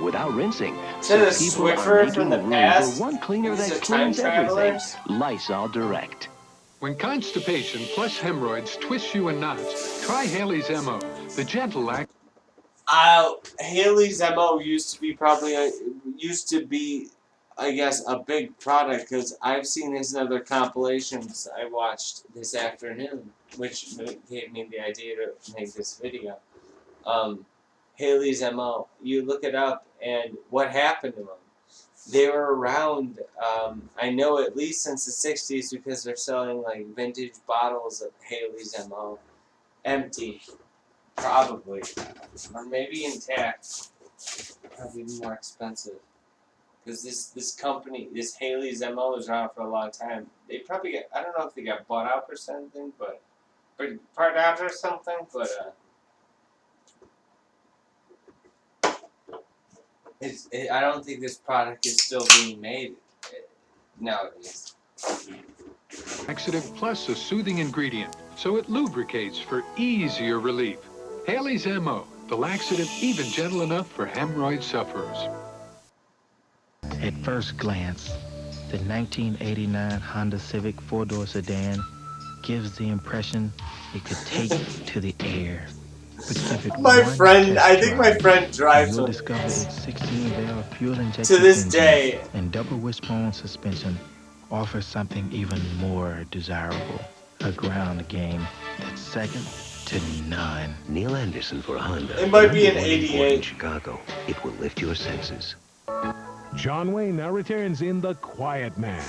S13: without rinsing.
S1: Instead of Swiffer from the past,
S13: one cleaner
S1: these
S13: that
S1: are time
S13: cleans everything.
S1: travelers.
S13: Lysol Direct.
S14: When constipation plus hemorrhoids twist you in knots, try Haley's MO, the gentle act.
S1: Haley's MO used to be, I guess, a big product, because I've seen his other compilations I watched this afternoon, which gave me the idea to make this video. Haley's MO, you look it up, and what happened to them? They were around, I know, at least since the 60s, because they're selling vintage bottles of Haley's MO, empty. Probably. Or maybe intact. Probably more expensive. Because this company, this Haley's MO is around for a long time. They probably get, I don't know if they got bought out or something, but part out or something, but I don't think this product is still being made nowadays.
S14: Laxative plus a soothing ingredient, so it lubricates for easier relief. Haley's MO, the laxative even gentle enough for hemorrhoid sufferers.
S17: At first glance, the 1989 Honda Civic 4-door sedan gives the impression it could take you to the air. But give it
S1: I think my friend drives
S17: you'll
S1: one.
S17: discover its 16-valve fuel-injected
S1: To this
S17: engine
S1: day.
S17: and double wishbone suspension offers something even more desirable. A ground game that's second to none.
S5: Neil Anderson for Honda.
S1: It might be an
S5: Number 1 import
S1: 88.
S5: in Chicago. It will lift your senses.
S20: John Wayne now returns in The Quiet Man.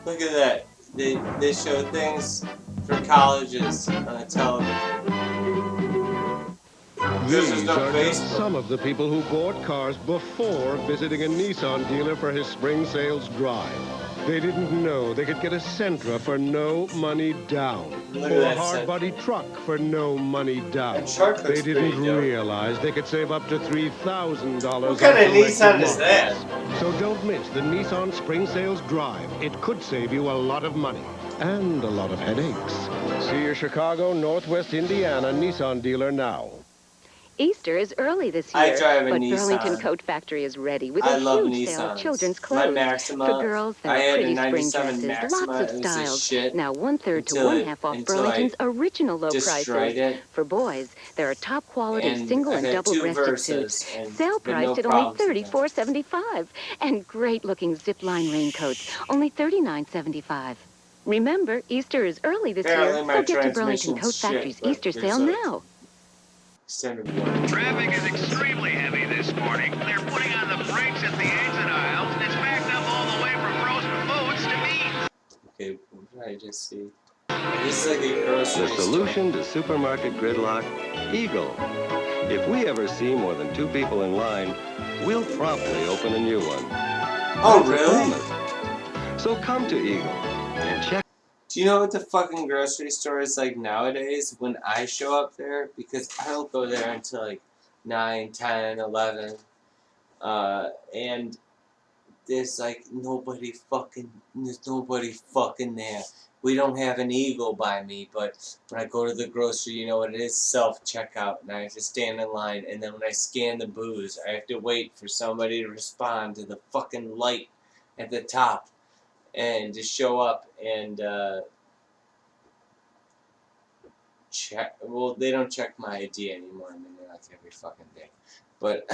S1: Look at that. They show things for colleges on the television.
S9: These
S1: no
S9: are just
S1: Facebook.
S9: some of the people who bought cars before visiting a Nissan dealer for his spring sales drive. They didn't know they could get a Sentra for no money down.
S1: Look
S9: Or
S1: at
S9: a
S1: that
S9: hard
S1: Sentra.
S9: body truck for no money down.
S1: That truck looks
S9: They didn't
S1: pretty dope.
S9: realize they could save up to $3,000.
S1: What kind of
S9: on
S1: Nissan
S9: selected
S1: is that?
S9: models. So don't miss the Nissan Spring Sales Drive. It could save you a lot of money and a lot of headaches. See your Chicago, Northwest Indiana Nissan dealer now.
S10: Easter is early this
S1: I
S10: year,
S1: drive a
S10: but
S1: Nissan.
S10: Burlington Coat Factory is ready with
S1: I
S10: a
S1: love
S10: huge sale of
S1: Nissans.
S10: children's
S1: My
S10: clothes.
S1: Maxima,
S10: For girls, there
S1: I
S10: are
S1: had a
S10: pretty spring
S1: 97
S10: dresses,
S1: Maxima.
S10: lots
S1: It
S10: of
S1: was just
S10: styles.
S1: shit
S10: Now 1/3 to
S1: until
S10: 1/2 off
S1: until
S10: Burlington's
S1: I
S10: original low
S1: destroyed
S10: prices.
S1: it.
S10: For boys, there are top quality
S1: And
S10: single
S1: I've
S10: and
S1: had
S10: double-breasted
S1: 2
S10: suits,
S1: Versas and
S10: sale
S1: been
S10: priced
S1: no
S10: at only
S1: problems with them.
S10: $34.75, and great-looking zip-line raincoats, only $39.75. Remember, Easter is early this
S1: Apparently
S10: year,
S1: my
S10: so get to Burlington
S1: transmission's
S10: Coat
S1: shit,
S10: Factory's
S1: but
S10: Easter
S1: there's
S10: sale
S1: a
S10: now.
S1: extended warranty.
S15: Traffic is extremely heavy this morning. They're putting on the brakes at the exit aisles, and it's backed up all the way from frozen foods to meat.
S1: Okay, what did I just see? This is like a grocery
S5: The
S1: store.
S5: solution to supermarket gridlock? Eagle. If we ever see more than 2 people in line, we'll promptly open a new one.
S1: Oh,
S5: That's a
S1: really?
S5: promise. So come to Eagle and check.
S1: Do you know what the fucking grocery store is like nowadays when I show up there? Because I don't go there until like 9, 10, 11. And there's like nobody fucking there. We don't have an Eagle by me, but when I go to the grocery, you know what it is? Self-checkout, and I have to stand in line, and then when I scan the booze, I have to wait for somebody to respond to the fucking light at the top, and to show up and check. Well, they don't check my ID anymore. I mean, they're like every fucking day, but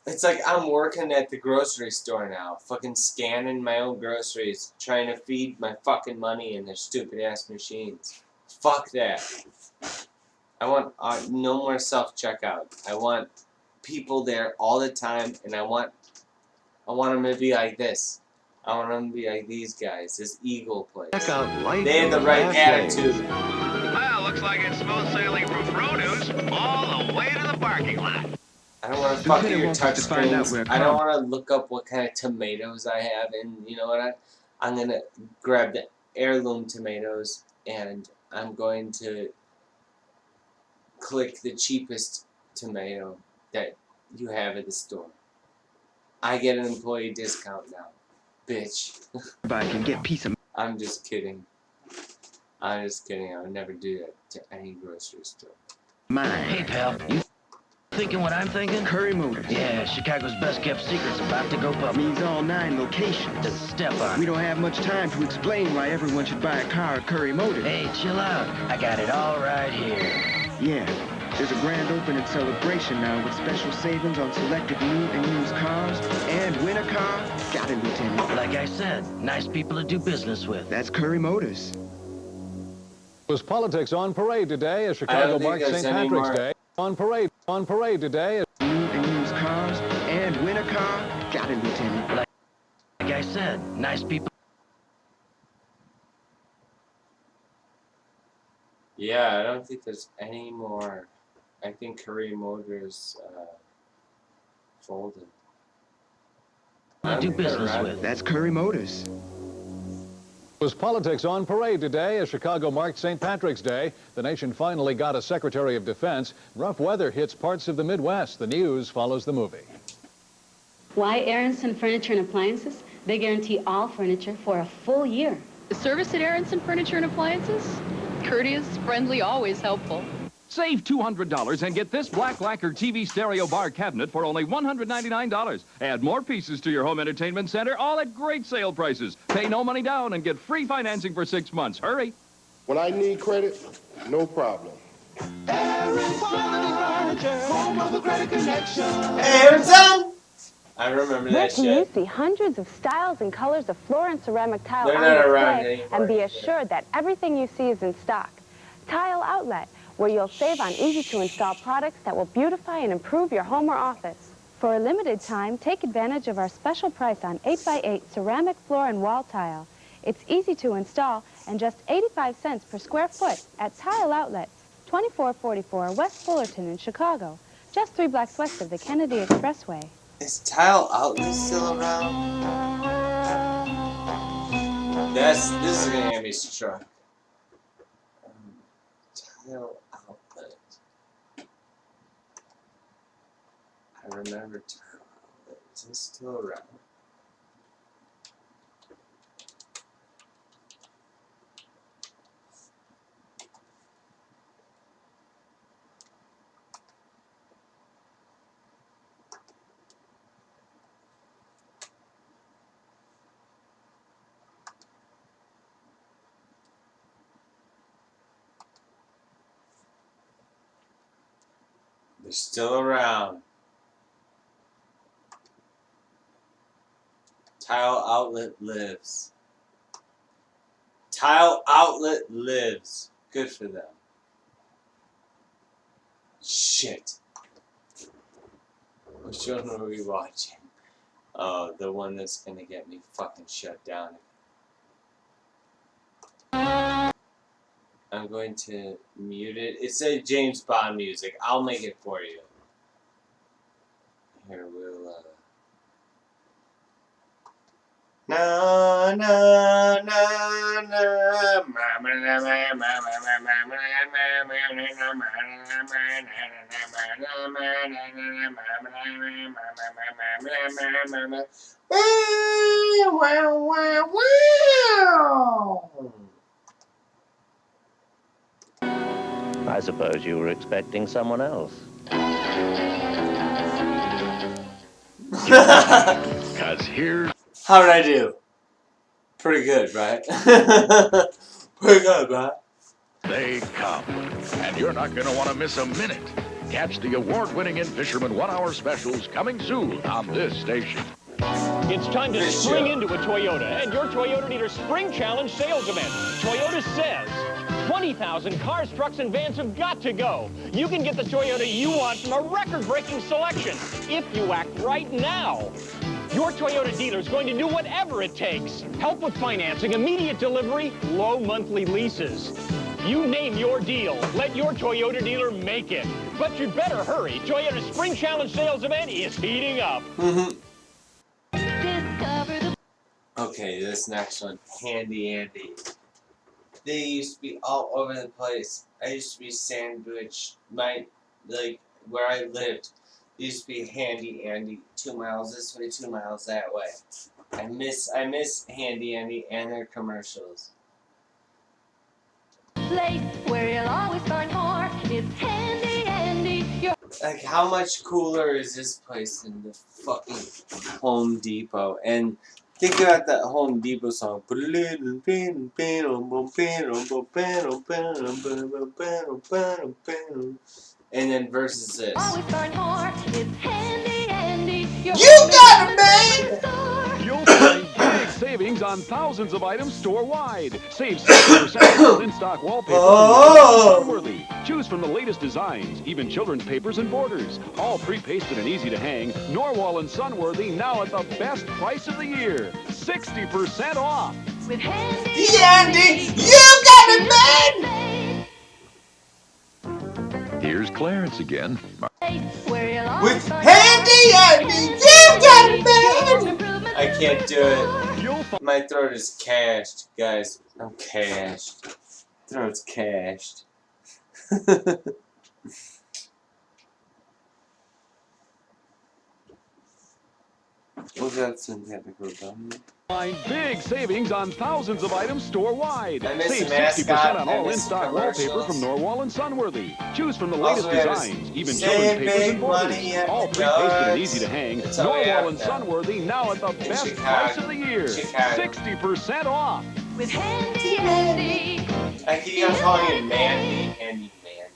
S1: it's like I'm working at the grocery store now, fucking scanning my own groceries, trying to feed my fucking money in their stupid ass machines. Fuck that. I want no more self-checkout. I want people there all the time, and I want them to be like this. I want them to be like these guys, this Eagle place.
S5: Check out light
S1: They have the
S5: and
S1: right
S5: fast lanes.
S1: attitude.
S15: Well, looks like it's smooth sailing from produce all the way to the parking lot.
S1: I don't want to fuck with your touch screens. I don't want to look up what kind of tomatoes I have, and you know what? I'm going to grab the heirloom tomatoes, and I'm going to click the cheapest tomato that you have at the store. I get an employee discount now, bitch.
S17: I can get piece of.
S1: I'm just kidding. I'm just kidding. I would never do that to any grocery store.
S17: Mine. Hey, pal. You thinking what I'm thinking? Curry Motors. Yeah, Chicago's best kept secret's about to go public. Means all 9 locations. Just step on. We don't have much time to explain why everyone should buy a car at Curry Motors. Hey, chill out. I got it all right here. Yeah. There's a grand opening celebration now with special savings on selected new and used cars. And win a car, got it, Lieutenant. Like I said, nice people to do business with. That's Curry Motors.
S4: Was politics on parade today as Chicago marks St. Patrick's Day. On parade today.
S17: New and used cars and win a car, got it, Lieutenant. Like I said, nice people.
S1: Yeah, I don't think there's any more. I think Curry Motors folded.
S17: Do business with. That's Curry Motors.
S4: Was politics on parade today as Chicago marked St. Patrick's Day. The nation finally got a Secretary of Defense. Rough weather hits parts of the Midwest. The news follows the movie.
S25: Why Aronson Furniture and Appliances? They guarantee all furniture for a full year.
S26: The service at Aronson Furniture and Appliances? Courteous, friendly, always helpful.
S27: Save $200 and get this black lacquer TV stereo bar cabinet for only $199. Add more pieces to your home entertainment center, all at great sale prices. Pay no money down and get free financing for 6 months. Hurry.
S28: When I need credit, no problem.
S1: Aronson! I remember
S25: Where
S1: that
S25: can you
S1: shit.
S25: see hundreds of styles and colors of floor and ceramic tile
S1: They're
S25: on
S1: not around
S25: display
S1: anymore.
S25: and be assured that everything you see is in stock? Tile Outlet, where you'll save on easy-to-install products that will beautify and improve your home or office. For a limited time, take advantage of our special price on 8x8 ceramic floor and wall tile. It's easy to install and just 85 cents per square foot at Tile Outlet, 2444 West Fullerton in Chicago, just 3 blocks west of the Kennedy Expressway.
S1: Is Tile Outlet still around? This is gonna get me struck. Tile Outlet. I remember Tile Outlet. Is this still around? They're still around. Tile Outlet lives. Tile Outlet lives. Good for them. Shit. Which one are we watching? Oh, the one that's gonna get me fucking shut down. I'm going to mute it. It's a James Bond music. I'll make it for you. Here, we'll, Na na na na.
S2: I suppose you were expecting someone else.
S20: Because here...
S1: How did I do? Pretty good, right? Pretty good, right?
S20: They come, and you're not going to want to miss a minute. Catch the award-winning In Fisherman 1 Hour specials coming soon on this station.
S3: It's time to spring into a Toyota and your Toyota dealer Spring Challenge sales event. Toyota says 20,000 cars, trucks, and vans have got to go. You can get the Toyota you want from a record-breaking selection if you act right now. Your Toyota dealer is going to do whatever it takes. Help with financing, immediate delivery, low monthly leases. You name your deal. Let your Toyota dealer make it. But you better hurry. Toyota's Spring Challenge sales event is heating up.
S1: Okay, this next one, Handy Andy. They used to be all over the place. I used to be sandwiched. Where I lived, used to be Handy Andy. 2 miles this way, 2 miles that way. I miss Handy Andy and their commercials.
S6: Place where you'll always find more. It's Handy Andy.
S1: Like, how much cooler is this place than the fucking Home Depot? And think about that Home Depot song. And then versus this.
S6: Always find more. It's Handy Andy.
S1: You got it, man!
S27: You'll find big savings on thousands of items store-wide. Save 60% on in-stock wallpaper from Sunworthy. Choose from the latest designs, even children's papers and borders. All pre-pasted and easy to hang. Norwal and Sunworthy now at the best price of the year. 60% off.
S6: With Handy
S1: Andy, you got it, man!
S20: Here's Clarence again.
S1: With Handy Andy, you got it, man! I can't do it. My throat is cashed, guys. I'm cashed. Throat's cashed. We've got some technical done.
S27: Find big savings on thousands of items store-wide.
S1: I miss
S27: Save
S1: the
S27: 60%
S1: mascot.
S27: on
S1: I
S27: all
S1: miss
S27: in-stock
S1: commercials.
S27: wallpaper from Norwal and Sunworthy. Choose from the latest
S1: Also, we have
S27: designs, even
S1: save
S27: children's papers
S1: big
S27: and borders.
S1: money at
S27: All
S1: the
S27: pre-pasted and
S1: yards.
S27: easy to hang.
S1: That's all we have
S27: Norwal and
S1: now.
S27: Sunworthy now at the best
S1: Chicago.
S27: price of the year.
S1: Chicago.
S27: 60% off.
S6: With Handy Andy.
S1: I keep on calling it Mandy, Handy Man.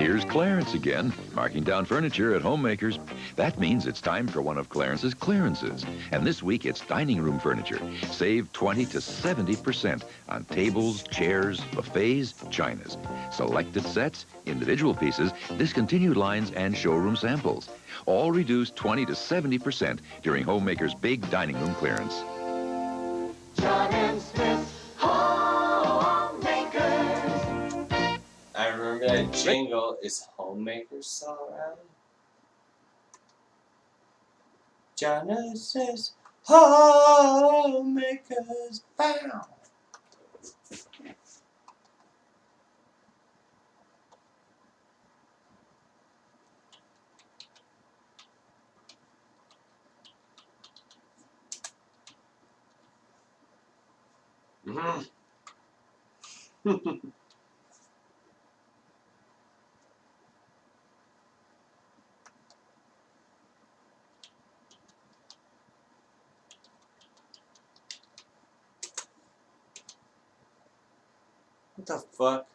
S8: Here's Clarence again, marking down furniture at Homemakers. That means it's time for one of Clarence's clearances. And this week, it's dining room furniture. Save 20 to 70% on tables, chairs, buffets, chinas. Selected sets, individual pieces, discontinued lines, and showroom samples. All reduced 20 to 70% during Homemakers' big dining room clearance.
S6: John and Smith Homemakers.
S1: I remember that jingle. Is Homemakers still around? John and Smith Homemakers. Bow. What the fuck?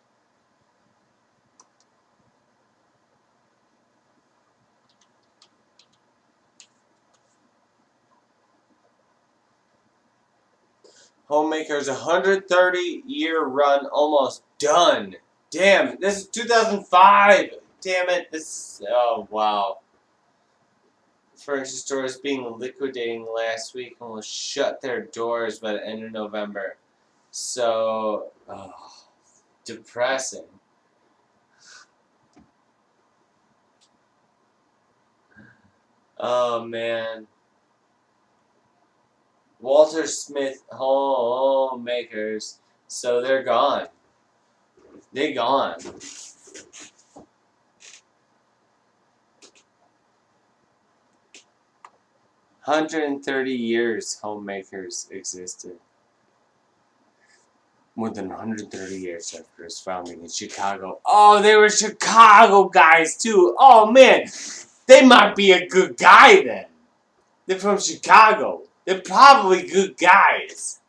S1: Homemakers 130-year run almost done. Damn, this is 2005. Damn it. This is, oh wow. Furniture stores being liquidating last week and will shut their doors by the end of November. So, depressing. Oh man. Walter Smith Homemakers. So they're gone. They gone. 130 years Homemakers existed. More than 130 years after its founding in Chicago. Oh, they were Chicago guys too. Oh man, they might be a good guy then. They're from Chicago. They're probably good guys.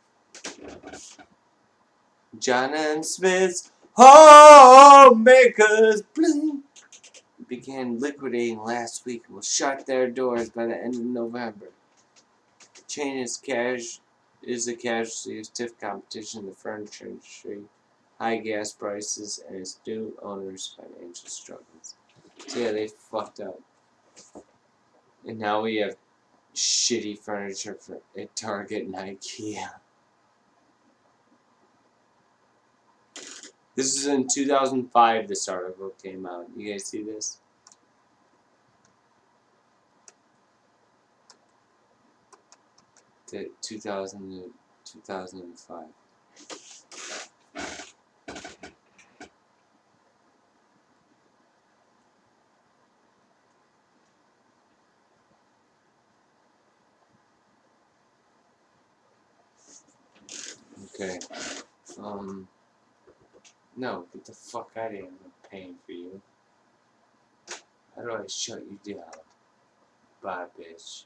S1: John and Smith's Homemakers Bloom began liquidating last week and will shut their doors by the end of November. The chain is a casualty of stiff competition in the furniture industry, high gas prices, and its new owners' financial struggles. So yeah, they fucked up. And now we have shitty furniture at Target and IKEA. This is in 2005 this article came out. You guys see this? The 2005. Okay. No, get the fuck out of here. I'm not paying for you. How do I shut you down? Bye, bitch.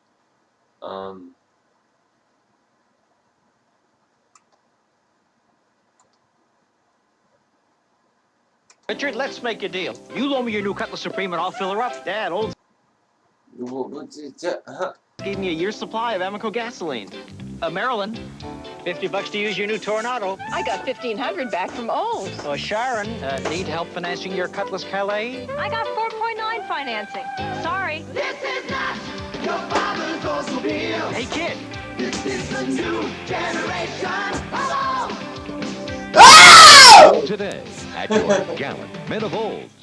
S11: Richard, let's make a deal. You loan me your new Cutlass Supreme and I'll fill her up. Dad, old gave me a year's supply of Amoco gasoline. Marilyn, $50 to use your new Tornado.
S26: I got $1,500 back from Old.
S11: Sharon, need help financing your Cutlass Calais?
S26: I got 4.9 financing. Sorry.
S6: This is not your father's Oldsmobile.
S11: Hey, kid.
S6: This is the new generation. Hello!
S8: Today at your gallant men of olds.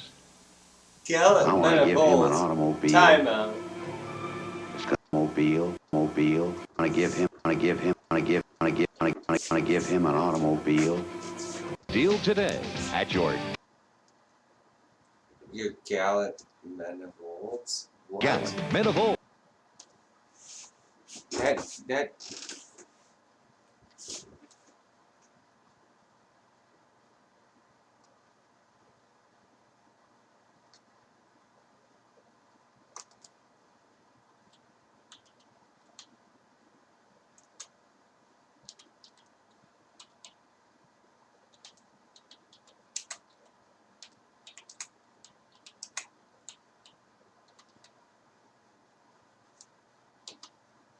S1: Gallant men of olds.
S5: Automobile.
S1: Time out.
S5: Mobile. I give him an automobile.
S8: Deal today at your
S1: gallant men of olds. What?
S8: gallant men of olds.
S1: That.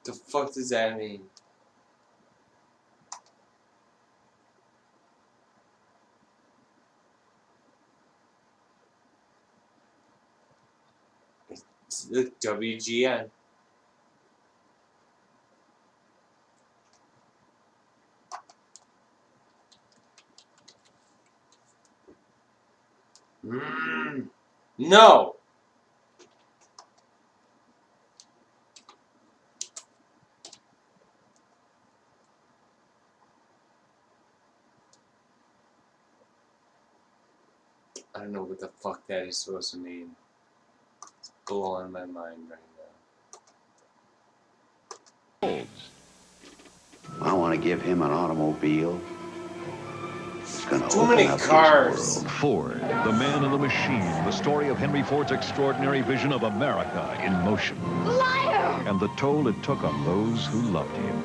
S1: The fuck does that mean? It's the WGN. No! I don't know what the fuck that is supposed to mean. It's blowing my mind right now.
S12: I want to give him an automobile. It's gonna
S1: Too
S12: open
S1: many
S12: up
S1: cars.
S12: his world.
S16: Ford, the man and the machine, the story of Henry Ford's extraordinary vision of America in motion.
S6: Liar!
S16: And the toll it took on those who loved him.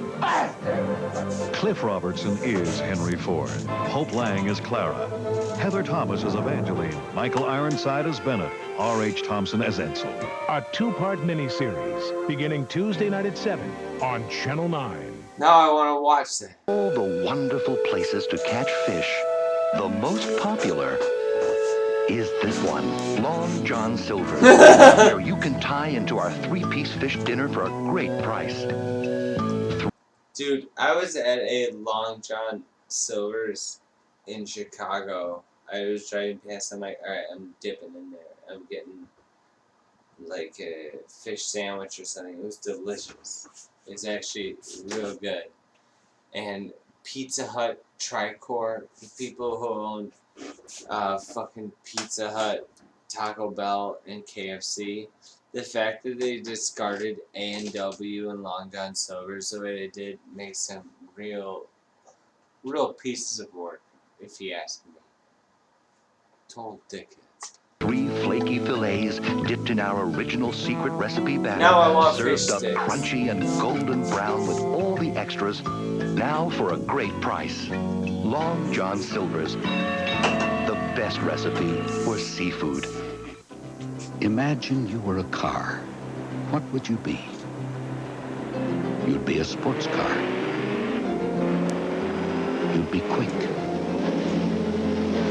S16: Cliff Robertson is Henry Ford. Hope Lang as Clara. Heather Thomas as Evangeline. Michael Ironside as Bennett. R.H. Thompson as Edsel.
S18: A two-part miniseries beginning Tuesday night at 7 on Channel 9.
S1: Now I want to watch that.
S19: All the wonderful places to catch fish, the most popular is this one, Long John Silver's, where you can tie into our three-piece fish dinner for a great price.
S1: Dude, I was at a Long John Silver's in Chicago. I was driving past. I'm like, alright, I'm dipping in there. I'm getting like a fish sandwich or something. It was delicious. It's actually real good. And Pizza Hut Tricor, the people who own fucking Pizza Hut, Taco Bell, and KFC, the fact that they discarded A&W and Long John Silver's the way they did makes them real pieces of work, if you ask me. Total dickheads.
S19: 3 flaky fillets dipped in our original secret recipe batter.
S1: Now I want
S19: served
S1: fish
S19: up
S1: sticks.
S19: crunchy and golden brown with all the extras. Now for a great price. Long John Silver's. The best recipe for seafood.
S12: Imagine you were a car. What would you be? You'd be a sports car. You'd be quick.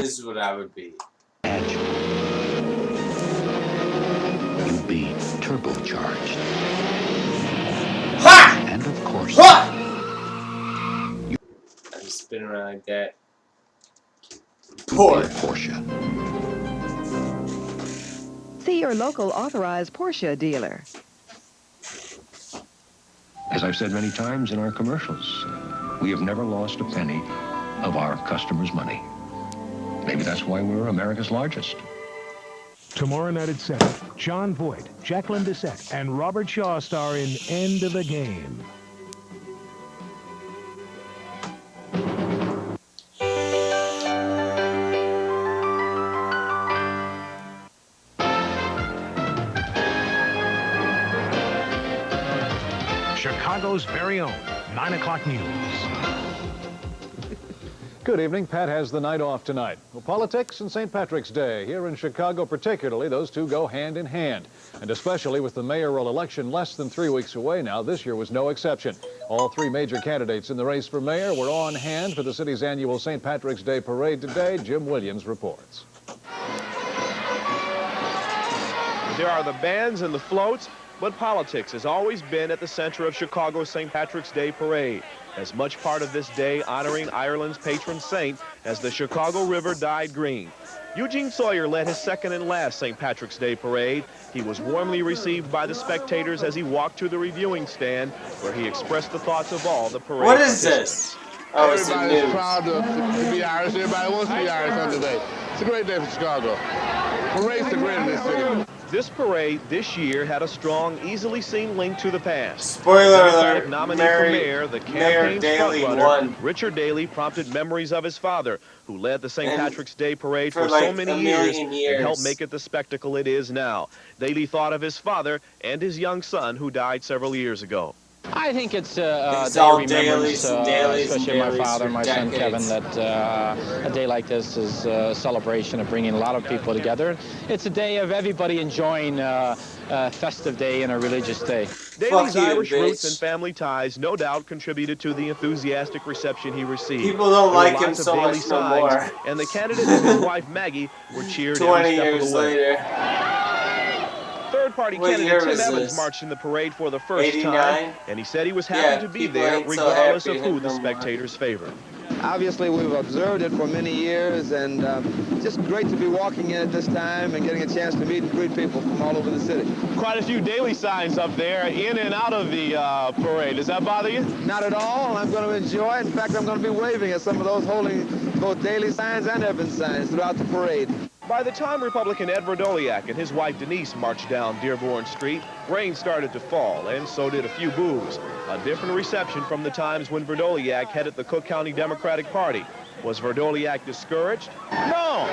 S1: This is what I would be.
S12: Agile. You'd be turbocharged.
S1: Ha!
S12: And of course,
S1: I'm spinning around like that.
S12: Porsche.
S21: See your local authorized Porsche dealer.
S22: As I've said many times in our commercials, we have never lost a penny of our customers' money. Maybe that's why we're America's largest.
S18: Tomorrow night at 7, John Voight, Jacqueline Bisset, and Robert Shaw star in End of the Game. Chicago's very own 9 o'clock news.
S4: Good evening. Pat has the night off tonight. Well, politics and St. Patrick's Day. Here in Chicago particularly, those two go hand in hand. And especially with the mayoral election less than 3 weeks away now, this year was no exception. All 3 major candidates in the race for mayor were on hand for the city's annual St. Patrick's Day parade today. Jim Williams reports.
S23: There are the bands and the floats, but politics has always been at the center of Chicago's St. Patrick's Day parade, as much part of this day honoring Ireland's patron saint as the Chicago River dyed green. Eugene Sawyer led his second and last St. Patrick's Day parade. He was warmly received by the spectators as he walked to the reviewing stand, where he expressed the thoughts of all the parade
S1: What is this? Oh, it's the
S28: Everybody's
S1: news.
S28: proud to be Irish. Everybody wants to be Irish on today. It's a great day for Chicago. Parade's the great in this city.
S23: This parade this year had a strong, easily seen link to the past.
S1: Spoiler
S23: Democratic
S1: alert,
S23: nominee
S1: Mayor-
S23: for mayor, the
S1: Mayor
S23: campaign's
S1: Daley
S23: frontrunner,
S1: won.
S23: Richard Daley, prompted memories of his father, who led the St.
S1: And
S23: Patrick's Day parade
S1: for
S23: for
S1: like
S23: so many
S1: a
S23: years
S1: million
S23: and
S1: years.
S23: helped make it the spectacle it is now. Daley thought of his father and his young son, who died several years ago.
S7: I think it's
S1: It's
S7: a day
S1: all
S7: of remembrance,
S1: dailies and dailies and
S7: especially my
S1: dailies
S7: father
S1: for
S7: and my son
S1: decades.
S7: Kevin, that a day like this is a celebration of bringing a lot of people together. It's a day of everybody enjoying a festive day and a religious day.
S23: Daly's
S1: you,
S23: Irish
S1: bitch.
S23: roots and family ties no doubt contributed to the enthusiastic reception he received.
S1: People don't
S23: There were
S1: like him
S23: lots of
S1: so
S23: Daly
S1: much no
S23: signs,
S1: more.
S23: and the candidate and his wife Maggie were cheered
S1: 20
S23: every step of
S1: years
S23: the way.
S1: later.
S23: Third-party
S1: What
S23: candidate
S1: year
S23: Tim
S1: was
S23: Evans
S1: this?
S23: marched in the parade for the first
S1: 89?
S23: time, and he said he was happy
S1: Yeah,
S23: to be
S1: people
S23: there
S1: ain't so
S23: regardless
S1: happy
S23: of who
S1: no
S23: the
S1: more.
S23: spectators favored.
S9: Obviously, we've observed it for many years, and just great to be walking in at this time and getting a chance to meet and greet people from all over the city.
S23: Quite a few Daly signs up there in and out of the parade. Does that bother you?
S9: Not at all. I'm going to enjoy it. In fact, I'm going to be waving at some of those holding both Daly signs and Evans signs throughout the parade.
S23: By the time Republican Ed Verdoliak and his wife Denise marched down Dearborn Street, rain started to fall, and so did a few boos. A different reception from the times when Verdoliak headed the Cook County Democratic Party. Was Verdoliak discouraged?
S9: No.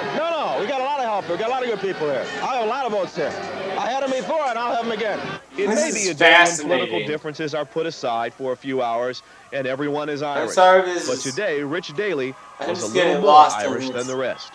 S9: We got a lot of help here. We got a lot of good people here. I have a lot of votes here. I had them before, and I'll have them again.
S23: It may be a day when political differences are put aside for a few hours, and everyone is Irish. But today, Rich Daley was a little more Irish than the rest.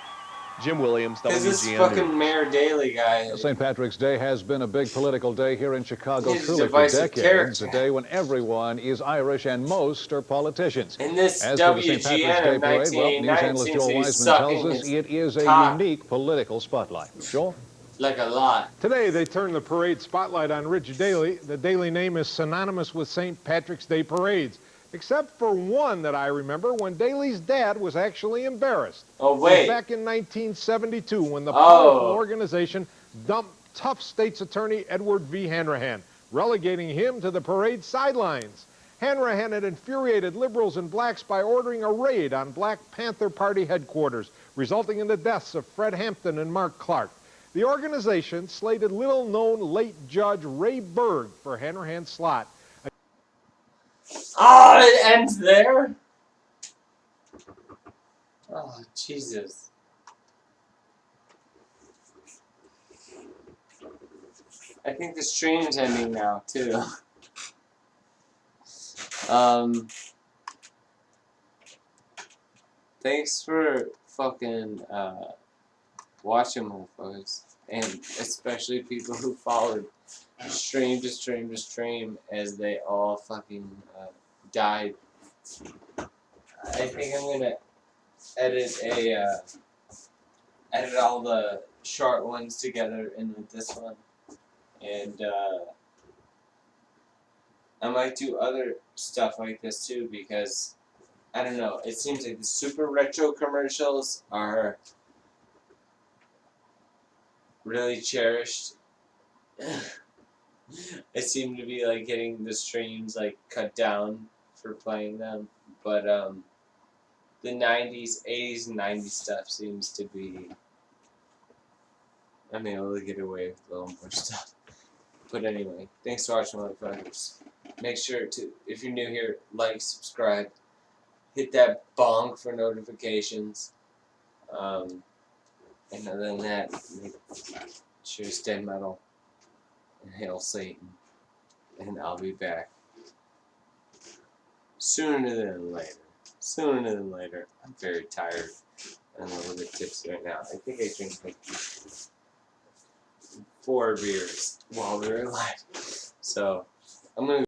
S23: Jim Williams,
S1: Because this
S23: WGN
S1: fucking
S23: News.
S1: Mayor Daley guy.
S4: St. Patrick's Day has been a big political day here in Chicago,
S1: He's a
S4: truly for
S1: divisive
S4: decades.
S1: character.
S4: A day when everyone is Irish and most are politicians.
S1: In this
S4: As for the St. Patrick's
S1: WGN
S4: Day
S1: of
S4: parade, well, news
S1: 1989
S4: analyst
S1: seems
S4: Joel
S1: to be
S4: Wiseman
S1: sucking
S4: tells us
S1: his
S4: it is a
S1: cock.
S4: unique political spotlight. Joel?
S1: Like a lot.
S18: Today, they turn the parade spotlight on Rich Daley. The Daley name is synonymous with St. Patrick's Day parades, except for one that I remember when Daley's dad was actually embarrassed.
S1: Oh,
S18: It
S1: wait.
S18: was back in 1972 when the powerful organization dumped tough state's attorney Edward V. Hanrahan, relegating him to the parade sidelines. Hanrahan had infuriated liberals and blacks by ordering a raid on Black Panther Party headquarters, resulting in the deaths of Fred Hampton and Mark Clark. The organization slated little-known late Judge Ray Berg for Hanrahan's slot.
S1: Oh, it ends there? Oh, Jesus. I think the stream's ending now, too. Thanks for fucking, watching, motherfuckers. And especially people who followed stream to stream to stream as they all fucking, died. I think I'm gonna edit edit all the short ones together into this one. And, I might do other stuff like this too, because, I don't know, it seems like the super retro commercials are really cherished. I seem to be, like, getting the streams, like, cut down for playing them, but, the 90s, 80s, and 90s stuff seems to be, I'm able to get away with a little more stuff. But anyway, thanks for watching, motherfuckers. Make sure to, if you're new here, like, subscribe, hit that bong for notifications. And other than that, make sure to stay metal and hail Satan. And I'll be back sooner than later. Sooner than later. I'm very tired and a little bit tipsy right now. I think I drank like 4 beers while we were live. So, I'm gonna